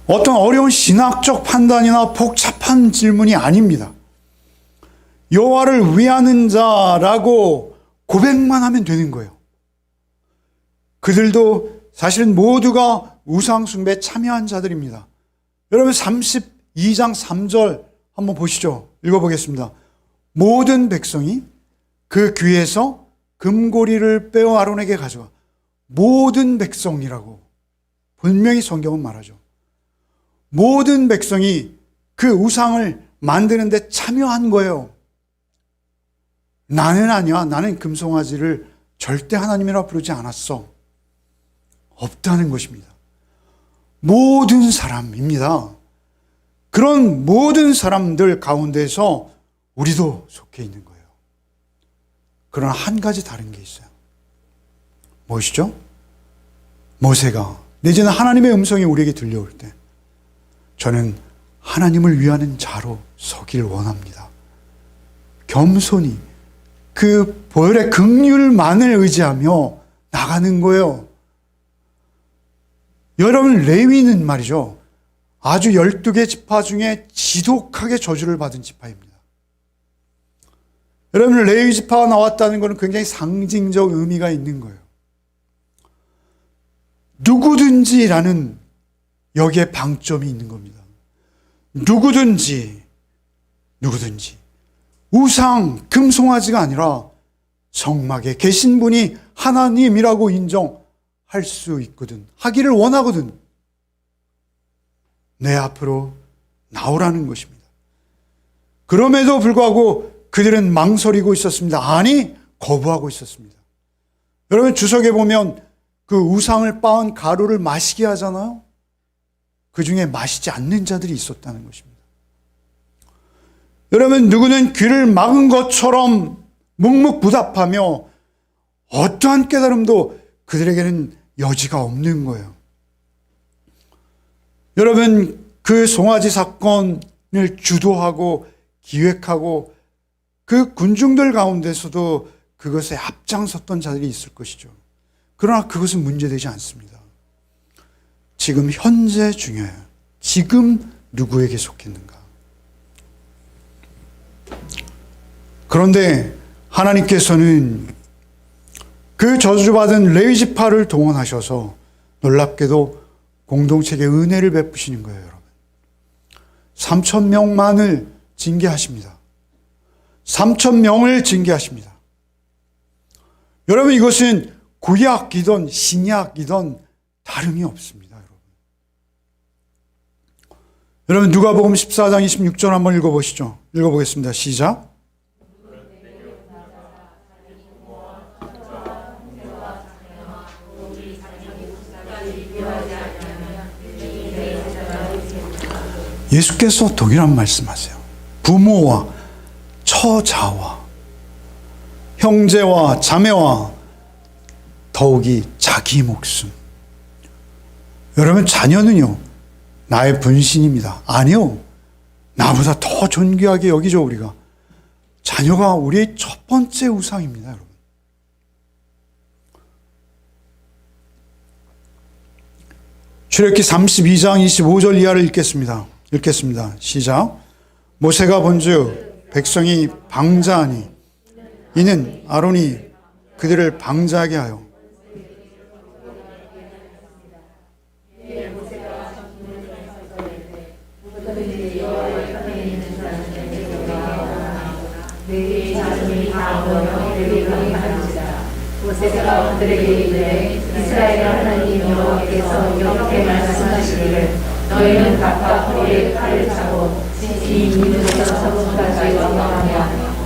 A: 어떤 어려운 신학적 판단이나 복잡한 질문이 아닙니다. 여호와를 위하는 자라고 고백만 하면 되는 거예요. 그들도 사실은 모두가 우상 숭배에 참여한 자들입니다. 여러분, 32장 3절 한번 보시죠. 읽어보겠습니다. 모든 백성이 그 귀에서 금고리를 빼어 아론에게 가져와. 모든 백성이라고 분명히 성경은 말하죠. 모든 백성이 그 우상을 만드는데 참여한 거예요. 나는 아니야. 나는 금송아지를 절대 하나님이라 부르지 않았어. 없다는 것입니다. 모든 사람입니다. 그런 모든 사람들 가운데서 우리도 속해 있는 거예요. 그러나 한 가지 다른 게 있어요. 무엇이죠? 모세가 내지는 하나님의 음성이 우리에게 들려올 때 저는 하나님을 위하는 자로 서길 원합니다. 겸손히 그 보혈의 긍휼만을 의지하며 나가는 거예요. 여러분, 레위는 말이죠, 아주 12개 지파 중에 지독하게 저주를 받은 지파입니다. 여러분, 레위 지파가 나왔다는 것은 굉장히 상징적 의미가 있는 거예요. 누구든지라는 여기에 방점이 있는 겁니다. 누구든지 우상, 금송아지가 아니라 성막에 계신 분이 하나님이라고 인정할 수 있거든, 하기를 원하거든, 내 앞으로 나오라는 것입니다. 그럼에도 불구하고 그들은 망설이고 있었습니다. 아니, 거부하고 있었습니다. 여러분, 주석에 보면 그 우상을 빻은 가루를 마시게 하잖아요. 그 중에 마시지 않는 자들이 있었다는 것입니다. 여러분, 누구는 귀를 막은 것처럼 묵묵부답하며 어떠한 깨달음도 그들에게는 여지가 없는 거예요. 여러분, 그 송아지 사건을 주도하고 기획하고 그 군중들 가운데서도 그것에 앞장섰던 자들이 있을 것이죠. 그러나 그것은 문제되지 않습니다. 지금 현재 중요해요. 지금 누구에게 속했는가. 그런데 하나님께서는 그 저주받은 레위 지파를 동원하셔서 놀랍게도 공동체에 은혜를 베푸시는 거예요, 여러분. 3,000명만을 징계하십니다. 3,000명을 징계하십니다. 여러분, 이것은 구약이든 신약이든 다름이 없습니다, 여러분. 여러분, 누가복음 14장 26절 한번 읽어보시죠. 읽어보겠습니다. 시작. 예수께서 동일한 말씀하세요. 부모와 처자와 형제와 자매와 더욱이 자기 목숨. 여러분, 자녀는요, 나의 분신입니다. 아니요, 나보다 더 존귀하게 여기죠. 우리가 자녀가 우리의 첫 번째 우상입니다, 여러분. 출애굽기 32장 25절 이하를 읽겠습니다. 시작. 모세가 본즉 백성이 방자하니 이는 아론이 그들을 방자하게 하여
B: 너희 자손이 다 모여 너희를 가르치라. 모세가 그들에게 이르되 이스라엘 하나님 여호와께서 이렇게 말씀하시기를 너희는 각각 너희의 칼을 차고 이 이름에서 서부까지 왕하며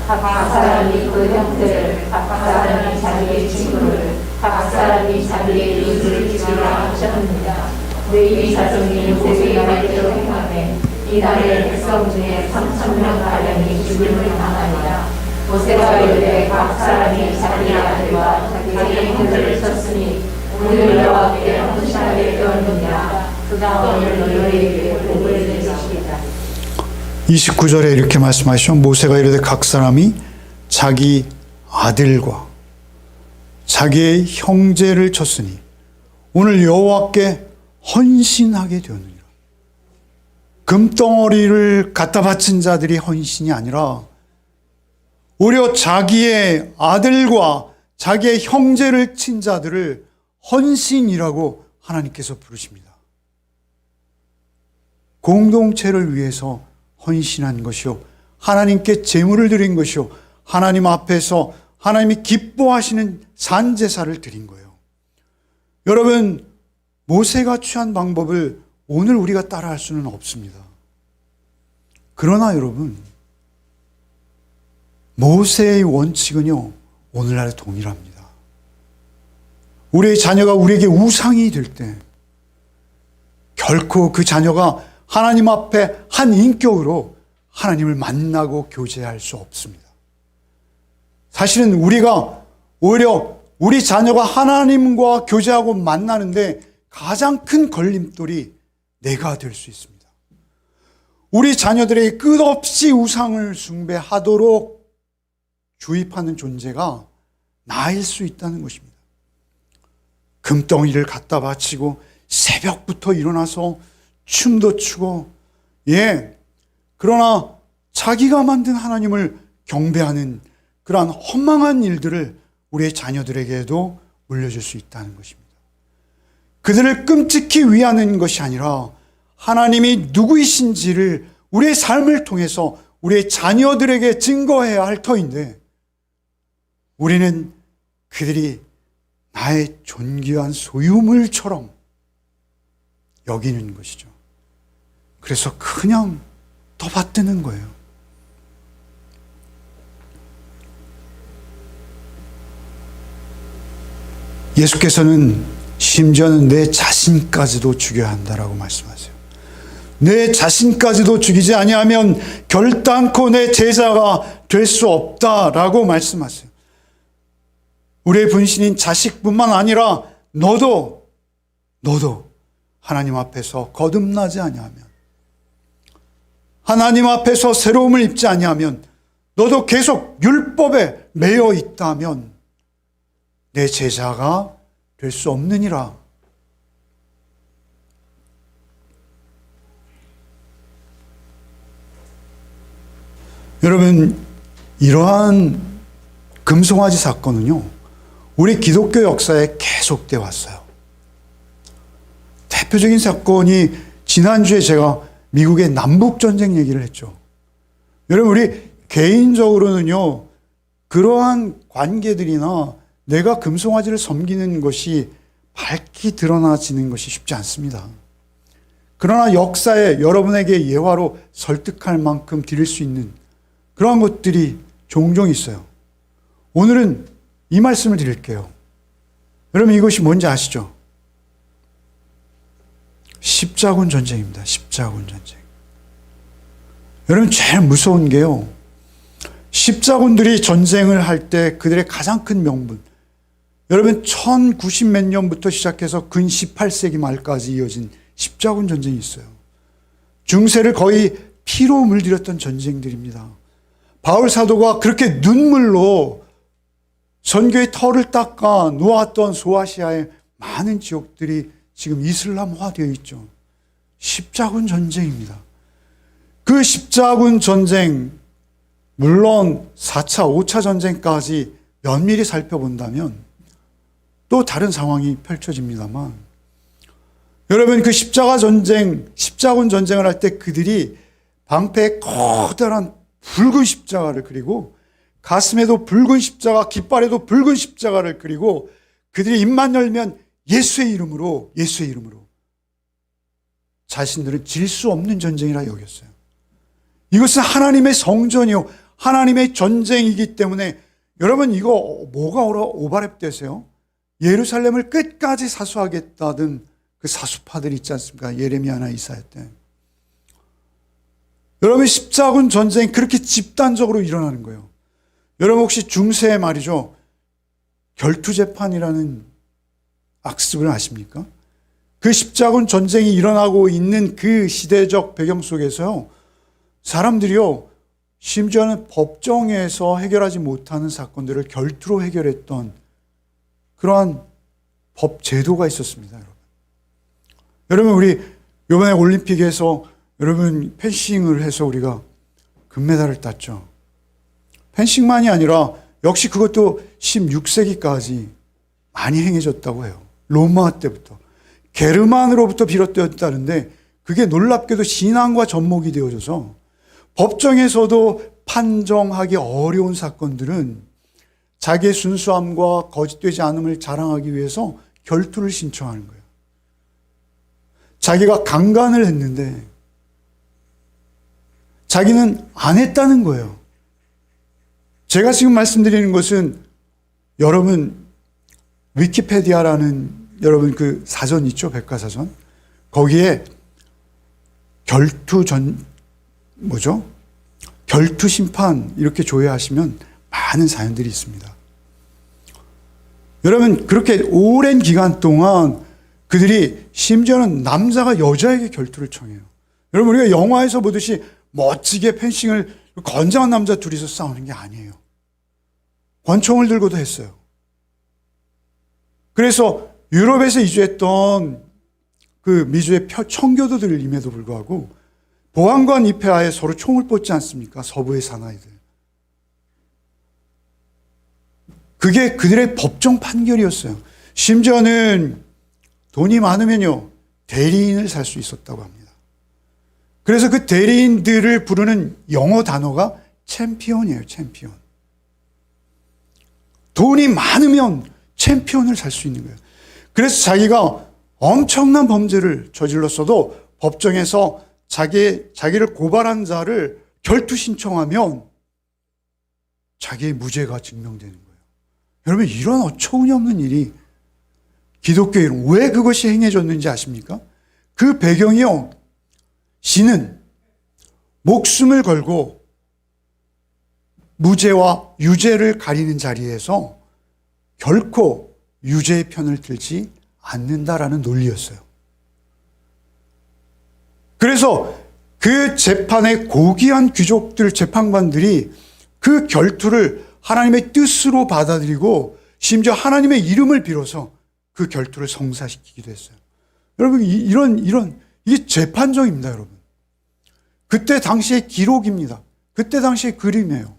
B: 각 사람이 그 형제를 각 사람이 자기의 친구를 각 사람이 자기의 이웃을 죽이라 하셨느니라. 너희 자손이 모세의 말대로 행하되 이날에 백성 중에 3,000명가량이 죽임을 당하니라. 모세가 이르되 각 사람이 자기 아들과 자기 형제를 쳤으니 오늘 여호와께 헌신하게 되었느니라. 그가 오늘 너희에게 복을 내리시리라.
A: 29절에 이렇게 말씀하시죠. 모세가 이르되 각 사람이 자기 아들과 자기의 형제를 쳤으니 오늘 여호와께 헌신하게 되었느니라. 금덩어리를 갖다 바친 자들이 헌신이 아니라 오히려 자기의 아들과 자기의 형제를 친 자들을 헌신이라고 하나님께서 부르십니다. 공동체를 위해서 헌신한 것이요, 하나님께 제물을 드린 것이요, 하나님 앞에서 하나님이 기뻐하시는 산제사를 드린 거예요. 여러분, 모세가 취한 방법을 오늘 우리가 따라할 수는 없습니다. 그러나 여러분, 모세의 원칙은요, 오늘날 동일합니다. 우리의 자녀가 우리에게 우상이 될 때 결코 그 자녀가 하나님 앞에 한 인격으로 하나님을 만나고 교제할 수 없습니다. 사실은 우리가 오히려 우리 자녀가 하나님과 교제하고 만나는데 가장 큰 걸림돌이 내가 될 수 있습니다. 우리 자녀들에게 끝없이 우상을 숭배하도록 주입하는 존재가 나일 수 있다는 것입니다. 금덩이를 갖다 바치고 새벽부터 일어나서 춤도 추고, 그러나 자기가 만든 하나님을 경배하는 그러한 허망한 일들을 우리의 자녀들에게도 물려줄 수 있다는 것입니다. 그들을 끔찍히 위하는 것이 아니라 하나님이 누구이신지를 우리의 삶을 통해서 우리의 자녀들에게 증거해야 할 터인데, 우리는 그들이 나의 존귀한 소유물처럼 여기는 것이죠. 그래서 그냥 떠받드는 거예요. 예수께서는 심지어는 내 자신까지도 죽여야 한다라고 말씀하세요. 내 자신까지도 죽이지 아니하면 결단코 내 제자가 될 수 없다라고 말씀하세요. 우리의 분신인 자식뿐만 아니라 너도 하나님 앞에서 거듭나지 아니하면, 하나님 앞에서 새로움을 입지 아니하면, 너도 계속 율법에 매여 있다면 내 제자가 될 수 없느니라. 여러분, 이러한 금송아지 사건은요, 우리 기독교 역사에 계속되어 왔어요. 대표적인 사건이 지난주에 제가 미국의 남북전쟁 얘기를 했죠. 여러분, 우리 개인적으로는요, 그러한 관계들이나 내가 금송아지를 섬기는 것이 밝히 드러나지는 것이 쉽지 않습니다. 그러나 역사에 여러분에게 예화로 설득할 만큼 드릴 수 있는 그러한 것들이 종종 있어요. 오늘은 이 말씀을 드릴게요. 여러분, 이것이 뭔지 아시죠? 십자군 전쟁입니다. 십자군 전쟁. 여러분, 제일 무서운 게요, 십자군들이 전쟁을 할 때 그들의 가장 큰 명분, 여러분 1090 몇 년부터 시작해서 근 18세기 말까지 이어진 십자군 전쟁이 있어요. 중세를 거의 피로 물들였던 전쟁들입니다. 바울 사도가 그렇게 눈물로 선교의 털을 닦아 놓았던 소아시아의 많은 지역들이 지금 이슬람화되어 있죠. 십자군 전쟁입니다. 그 십자군 전쟁, 물론 4차, 5차 전쟁까지 면밀히 살펴본다면 또 다른 상황이 펼쳐집니다만, 여러분 그 십자군 전쟁을 할 때 그들이 방패에 커다란 붉은 십자가를 그리고 가슴에도 붉은 십자가, 깃발에도 붉은 십자가를 그리고 그들이 입만 열면 예수의 이름으로 자신들은 질 수 없는 전쟁이라 여겼어요. 이것은 하나님의 성전이요, 하나님의 전쟁이기 때문에 여러분 이거 뭐가 오바랩되세요? 예루살렘을 끝까지 사수하겠다던 그 사수파들 있지 않습니까? 예레미야나 이사야 때. 여러분 십자군 전쟁이 그렇게 집단적으로 일어나는 거예요. 여러분 혹시 중세에 말이죠, 결투재판이라는 악습을 아십니까? 그 십자군 전쟁이 일어나고 있는 그 시대적 배경 속에서요, 사람들이요, 심지어는 법정에서 해결하지 못하는 사건들을 결투로 해결했던 그러한 법 제도가 있었습니다, 여러분. 여러분 우리 이번에 올림픽에서 여러분 펜싱을 해서 우리가 금메달을 땄죠. 펜싱만이 아니라 역시 그것도 16세기까지 많이 행해졌다고 해요. 로마 때부터. 게르만으로부터 비롯되었다는데 그게 놀랍게도 신앙과 접목이 되어져서 법정에서도 판정하기 어려운 사건들은 자기의 순수함과 거짓되지 않음을 자랑하기 위해서 결투를 신청하는 거예요. 자기가 강간을 했는데 자기는 안 했다는 거예요. 제가 지금 말씀드리는 것은 여러분 위키페디아라는 여러분 그 사전 있죠? 백과사전. 거기에 결투 심판 이렇게 조회하시면 많은 사연들이 있습니다. 여러분 그렇게 오랜 기간 동안 그들이 심지어는 남자가 여자에게 결투를 청해요. 여러분 우리가 영화에서 보듯이 멋지게 펜싱을 건장한 남자 둘이서 싸우는 게 아니에요. 권총을 들고도 했어요. 그래서 유럽에서 이주했던 그 미주의 청교도들임에도 불구하고 보안관 입회하에 서로 총을 뻗지 않습니까? 서부의 사나이들. 그게 그들의 법정 판결이었어요. 심지어는 돈이 많으면요, 대리인을 살 수 있었다고 합니다. 그래서 그 대리인들을 부르는 영어 단어가 챔피언이에요, 챔피언. 돈이 많으면 챔피언을 살 수 있는 거예요. 그래서 자기가 엄청난 범죄를 저질렀어도 법정에서 자기를 고발한 자를 결투 신청하면 자기의 무죄가 증명되는 거예요. 여러분 이런 어처구니없는 일이 기독교에 왜 그것이 행해졌는지 아십니까? 그 배경이요, 신은 목숨을 걸고 무죄와 유죄를 가리는 자리에서 결코 유죄의 편을 들지 않는다라는 논리였어요. 그래서 그 재판의 고귀한 귀족들, 재판관들이 그 결투를 하나님의 뜻으로 받아들이고 심지어 하나님의 이름을 빌어서 그 결투를 성사시키기도 했어요. 여러분 이게 재판정입니다, 여러분. 그때 당시의 기록입니다. 그때 당시의 그림이에요.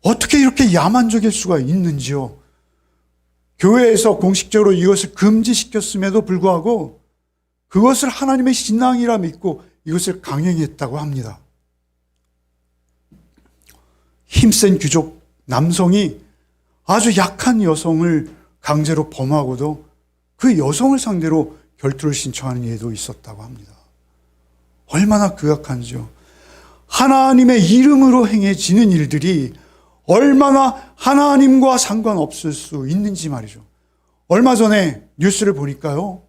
A: 어떻게 이렇게 야만적일 수가 있는지요. 교회에서 공식적으로 이것을 금지시켰음에도 불구하고 그것을 하나님의 신앙이라 믿고 이것을 강행했다고 합니다. 힘센 귀족 남성이 아주 약한 여성을 강제로 범하고도 그 여성을 상대로 결투를 신청하는 예도 있었다고 합니다. 얼마나 극악한지요. 하나님의 이름으로 행해지는 일들이 얼마나 하나님과 상관없을 수 있는지 말이죠. 얼마 전에 뉴스를 보니까요,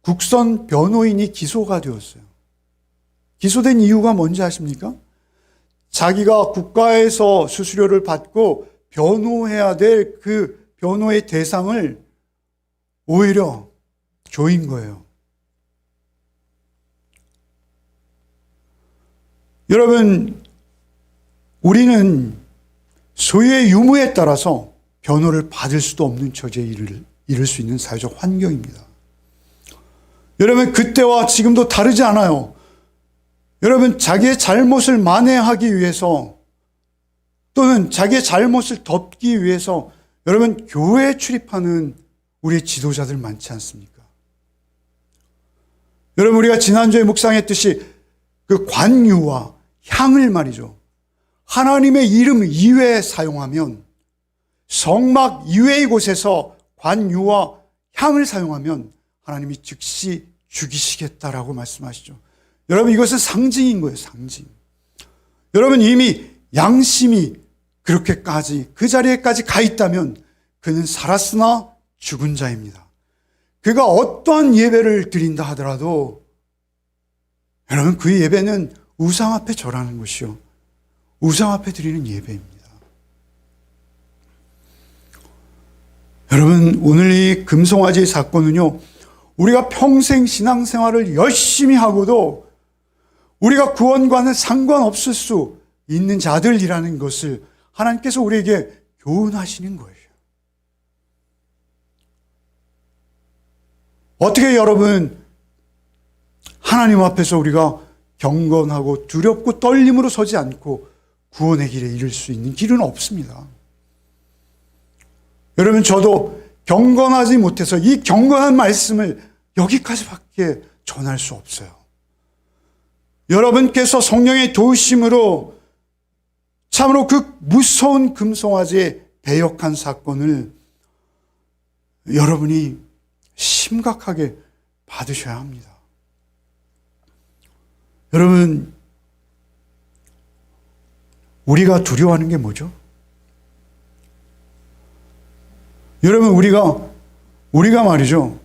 A: 국선 변호인이 기소가 되었어요. 기소된 이유가 뭔지 아십니까? 자기가 국가에서 수수료를 받고 변호해야 될 그 변호의 대상을 오히려 조인 거예요. 여러분, 우리는 소유의 유무에 따라서 변호를 받을 수도 없는 처지에 이룰 수 있는 사회적 환경입니다. 여러분, 그때와 지금도 다르지 않아요. 여러분, 자기의 잘못을 만회하기 위해서 또는 자기의 잘못을 덮기 위해서 여러분, 교회에 출입하는 우리의 지도자들 많지 않습니까? 여러분, 우리가 지난주에 묵상했듯이 그 관유와 향을 말이죠, 하나님의 이름 이외에 사용하면, 성막 이외의 곳에서 관유와 향을 사용하면 하나님이 즉시 죽이시겠다라고 말씀하시죠. 여러분, 이것은 상징인 거예요, 상징. 여러분, 이미 양심이 그렇게까지 그 자리에까지 가 있다면 그는 살았으나 죽은 자입니다. 그가 어떠한 예배를 드린다 하더라도 여러분, 그 예배는 우상 앞에 절하는 것이요, 우상 앞에 드리는 예배입니다. 여러분, 오늘 이 금송아지 사건은요, 우리가 평생 신앙생활을 열심히 하고도 우리가 구원과는 상관없을 수 있는 자들이라는 것을 하나님께서 우리에게 교훈하시는 거예요. 어떻게 여러분, 하나님 앞에서 우리가 경건하고 두렵고 떨림으로 서지 않고 구원의 길에 이를 수 있는 길은 없습니다. 여러분, 저도 경건하지 못해서 이 경건한 말씀을 여기까지밖에 전할 수 없어요. 여러분께서 성령의 도우심으로 참으로 그 무서운 금송아지의 배역한 사건을 여러분이 심각하게 받으셔야 합니다. 여러분, 우리가 두려워하는 게 뭐죠? 여러분, 우리가 말이죠,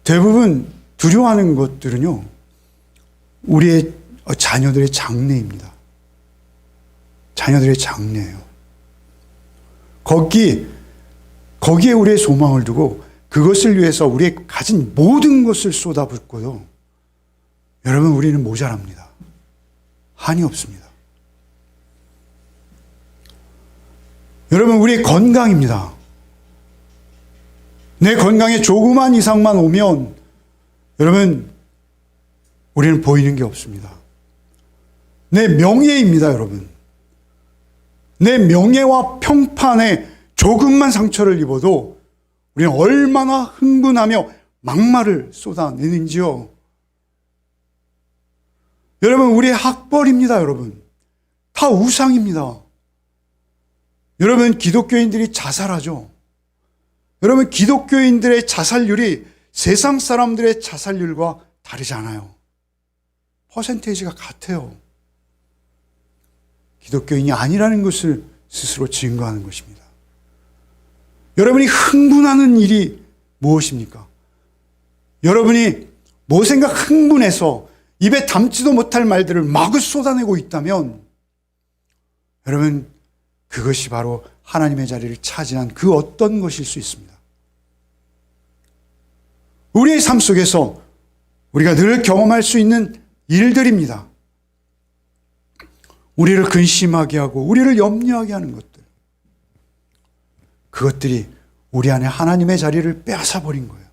A: 대부분 두려워하는 것들은요, 우리의 자녀들의 장래입니다. 자녀들의 장래예요. 거기에 우리의 소망을 두고 그것을 위해서 우리의 가진 모든 것을 쏟아붓고요, 여러분, 우리는 모자랍니다. 한이 없습니다. 여러분, 우리의 건강입니다. 내 건강에 조그만 이상만 오면 여러분, 우리는 보이는 게 없습니다. 내 명예입니다, 여러분. 내 명예와 평판에 조금만 상처를 입어도 우리는 얼마나 흥분하며 막말을 쏟아내는지요. 여러분, 우리의 학벌입니다, 여러분. 다 우상입니다. 여러분, 기독교인들이 자살하죠. 여러분, 기독교인들의 자살률이 세상 사람들의 자살률과 다르지 않아요. 퍼센테이지가 같아요. 기독교인이 아니라는 것을 스스로 증거하는 것입니다. 여러분이 흥분하는 일이 무엇입니까? 여러분이 무엇인가 흥분해서 입에 담지도 못할 말들을 마구 쏟아내고 있다면 여러분, 그것이 바로 하나님의 자리를 차지한 그 어떤 것일 수 있습니다. 우리의 삶 속에서 우리가 늘 경험할 수 있는 일들입니다. 우리를 근심하게 하고 우리를 염려하게 하는 것들, 그것들이 우리 안에 하나님의 자리를 빼앗아버린 거예요.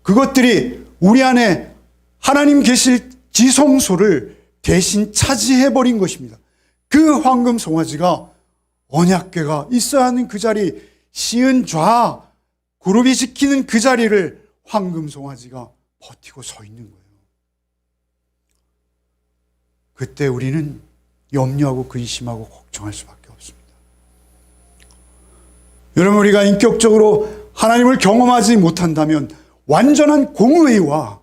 A: 그것들이 우리 안에 하나님 계실 지성소를 대신 차지해버린 것입니다. 그 황금 송아지가 언약궤가 있어야 하는 그 자리, 시은 좌 그룹이 지키는 그 자리를 황금 송아지가 버티고 서 있는 거예요. 그때 우리는 염려하고 근심하고 걱정할 수밖에 없습니다. 여러분, 우리가 인격적으로 하나님을 경험하지 못한다면 완전한 공의와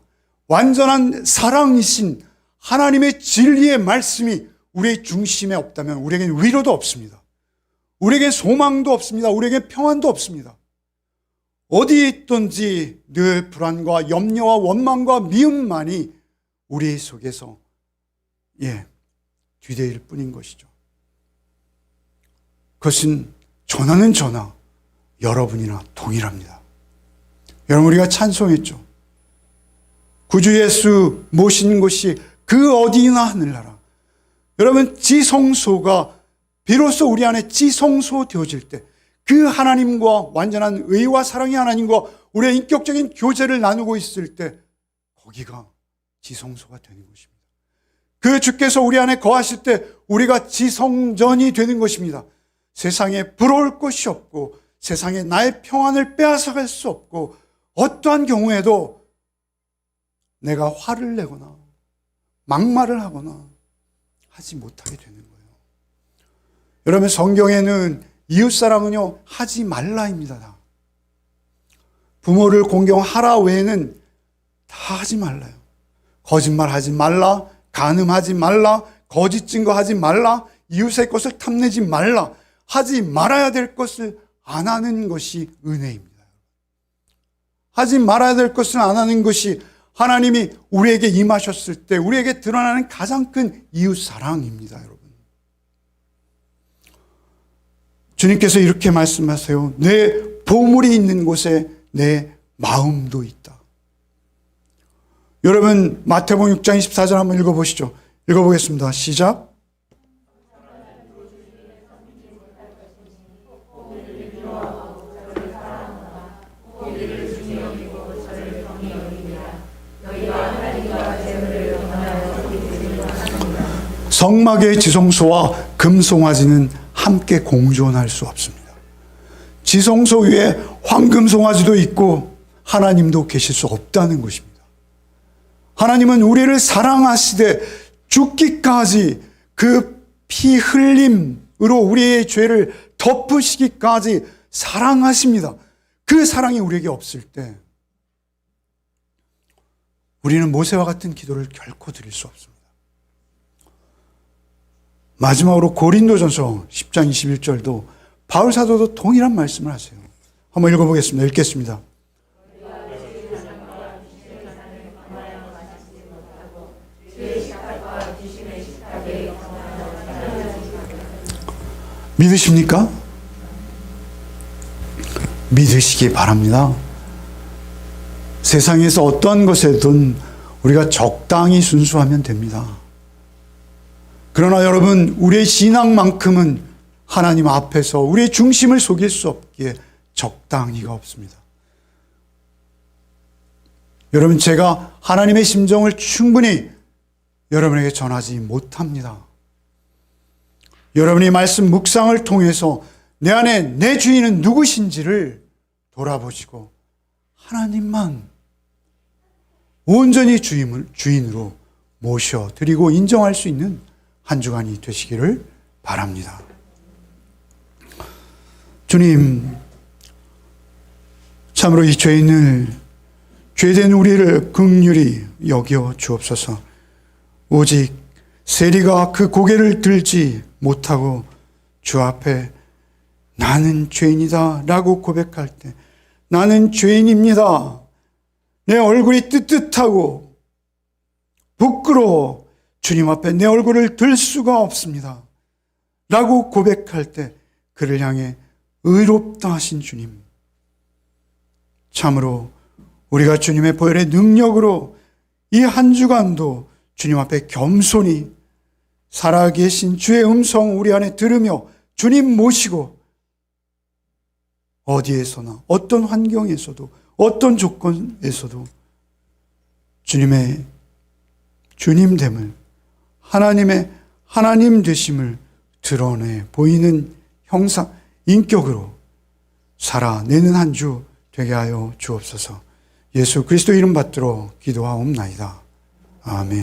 A: 완전한 사랑이신 하나님의 진리의 말씀이 우리의 중심에 없다면 우리에겐 위로도 없습니다. 우리에겐 소망도 없습니다. 우리에겐 평안도 없습니다. 어디에 있든지 늘 불안과 염려와 원망과 미움만이 우리 속에서 뒤대일 뿐인 것이죠. 그것은 전하는 전하 여러분이나 동일합니다. 여러분, 우리가 찬송했죠. 구주 예수 모신 곳이 그 어디나 하늘나라. 여러분, 지성소가 비로소 우리 안에 지성소 되어질 때, 그 그 하나님과 완전한 의와 사랑의 하나님과 우리의 인격적인 교제를 나누고 있을 때 거기가 지성소가 되는 것입니다. 그 주께서 우리 안에 거하실 때 우리가 지성전이 되는 것입니다. 세상에 부러울 것이 없고 세상에 나의 평안을 빼앗아갈 수 없고 어떠한 경우에도 내가 화를 내거나 막말을 하거나 하지 못하게 되는 거예요. 여러분, 성경에는 이웃사랑은요 하지 말라입니다. 다. 부모를 공경하라 외에는 다 하지 말라요. 거짓말하지 말라, 간음하지 말라, 거짓 증거하지 말라, 이웃의 것을 탐내지 말라, 하지 말아야 될 것을 안 하는 것이 은혜입니다. 하지 말아야 될 것을 안 하는 것이 하나님이 우리에게 임하셨을 때 우리에게 드러나는 가장 큰 이웃사랑입니다. 여러분, 주님께서 이렇게 말씀하세요. 내 보물이 있는 곳에 내 마음도 있다. 여러분, 마태복음 6장 24절 한번 읽어보시죠. 읽어보겠습니다. 시작. 성막의 지성소와 금송아지는 함께 공존할 수 없습니다. 지성소 위에 황금송아지도 있고 하나님도 계실 수 없다는 것입니다. 하나님은 우리를 사랑하시되 죽기까지 그 피 흘림으로 우리의 죄를 덮으시기까지 사랑하십니다. 그 사랑이 우리에게 없을 때 우리는 모세와 같은 기도를 결코 드릴 수 없습니다. 마지막으로 고린도전서 10장 21절도 바울 사도도 동일한 말씀을 하세요. 한번 읽어보겠습니다. 읽겠습니다. 믿으십니까? 믿으시기 바랍니다. 세상에서 어떠한 것에든 우리가 적당히 순수하면 됩니다. 그러나 여러분, 우리의 신앙만큼은 하나님 앞에서 우리의 중심을 속일 수 없기에 적당히가 없습니다. 여러분, 제가 하나님의 심정을 충분히 여러분에게 전하지 못합니다. 여러분이 말씀 묵상을 통해서 내 안에 내 주인은 누구신지를 돌아보시고 하나님만 온전히 주인으로 모셔드리고 인정할 수 있는 한 주간이 되시기를 바랍니다. 주님, 참으로 이 죄된 우리를 긍휼히 여겨 주옵소서. 오직 세리가 그 고개를 들지 못하고 주 앞에 나는 죄인이다 라고 고백할 때 나는 죄인입니다. 내 얼굴이 뜨뜻하고 부끄러워 주님 앞에 내 얼굴을 들 수가 없습니다 라고 고백할 때 그를 향해 의롭다 하신 주님, 참으로 우리가 주님의 보혈의 능력으로 이 한 주간도 주님 앞에 겸손히 살아계신 주의 음성 우리 안에 들으며 주님 모시고 어디에서나 어떤 환경에서도 어떤 조건에서도 주님의 주님됨을, 하나님의 하나님 되심을 드러내 보이는 형상, 인격으로 살아내는 한 주 되게 하여 주옵소서. 예수 그리스도 이름 받들어 기도하옵나이다. 아멘.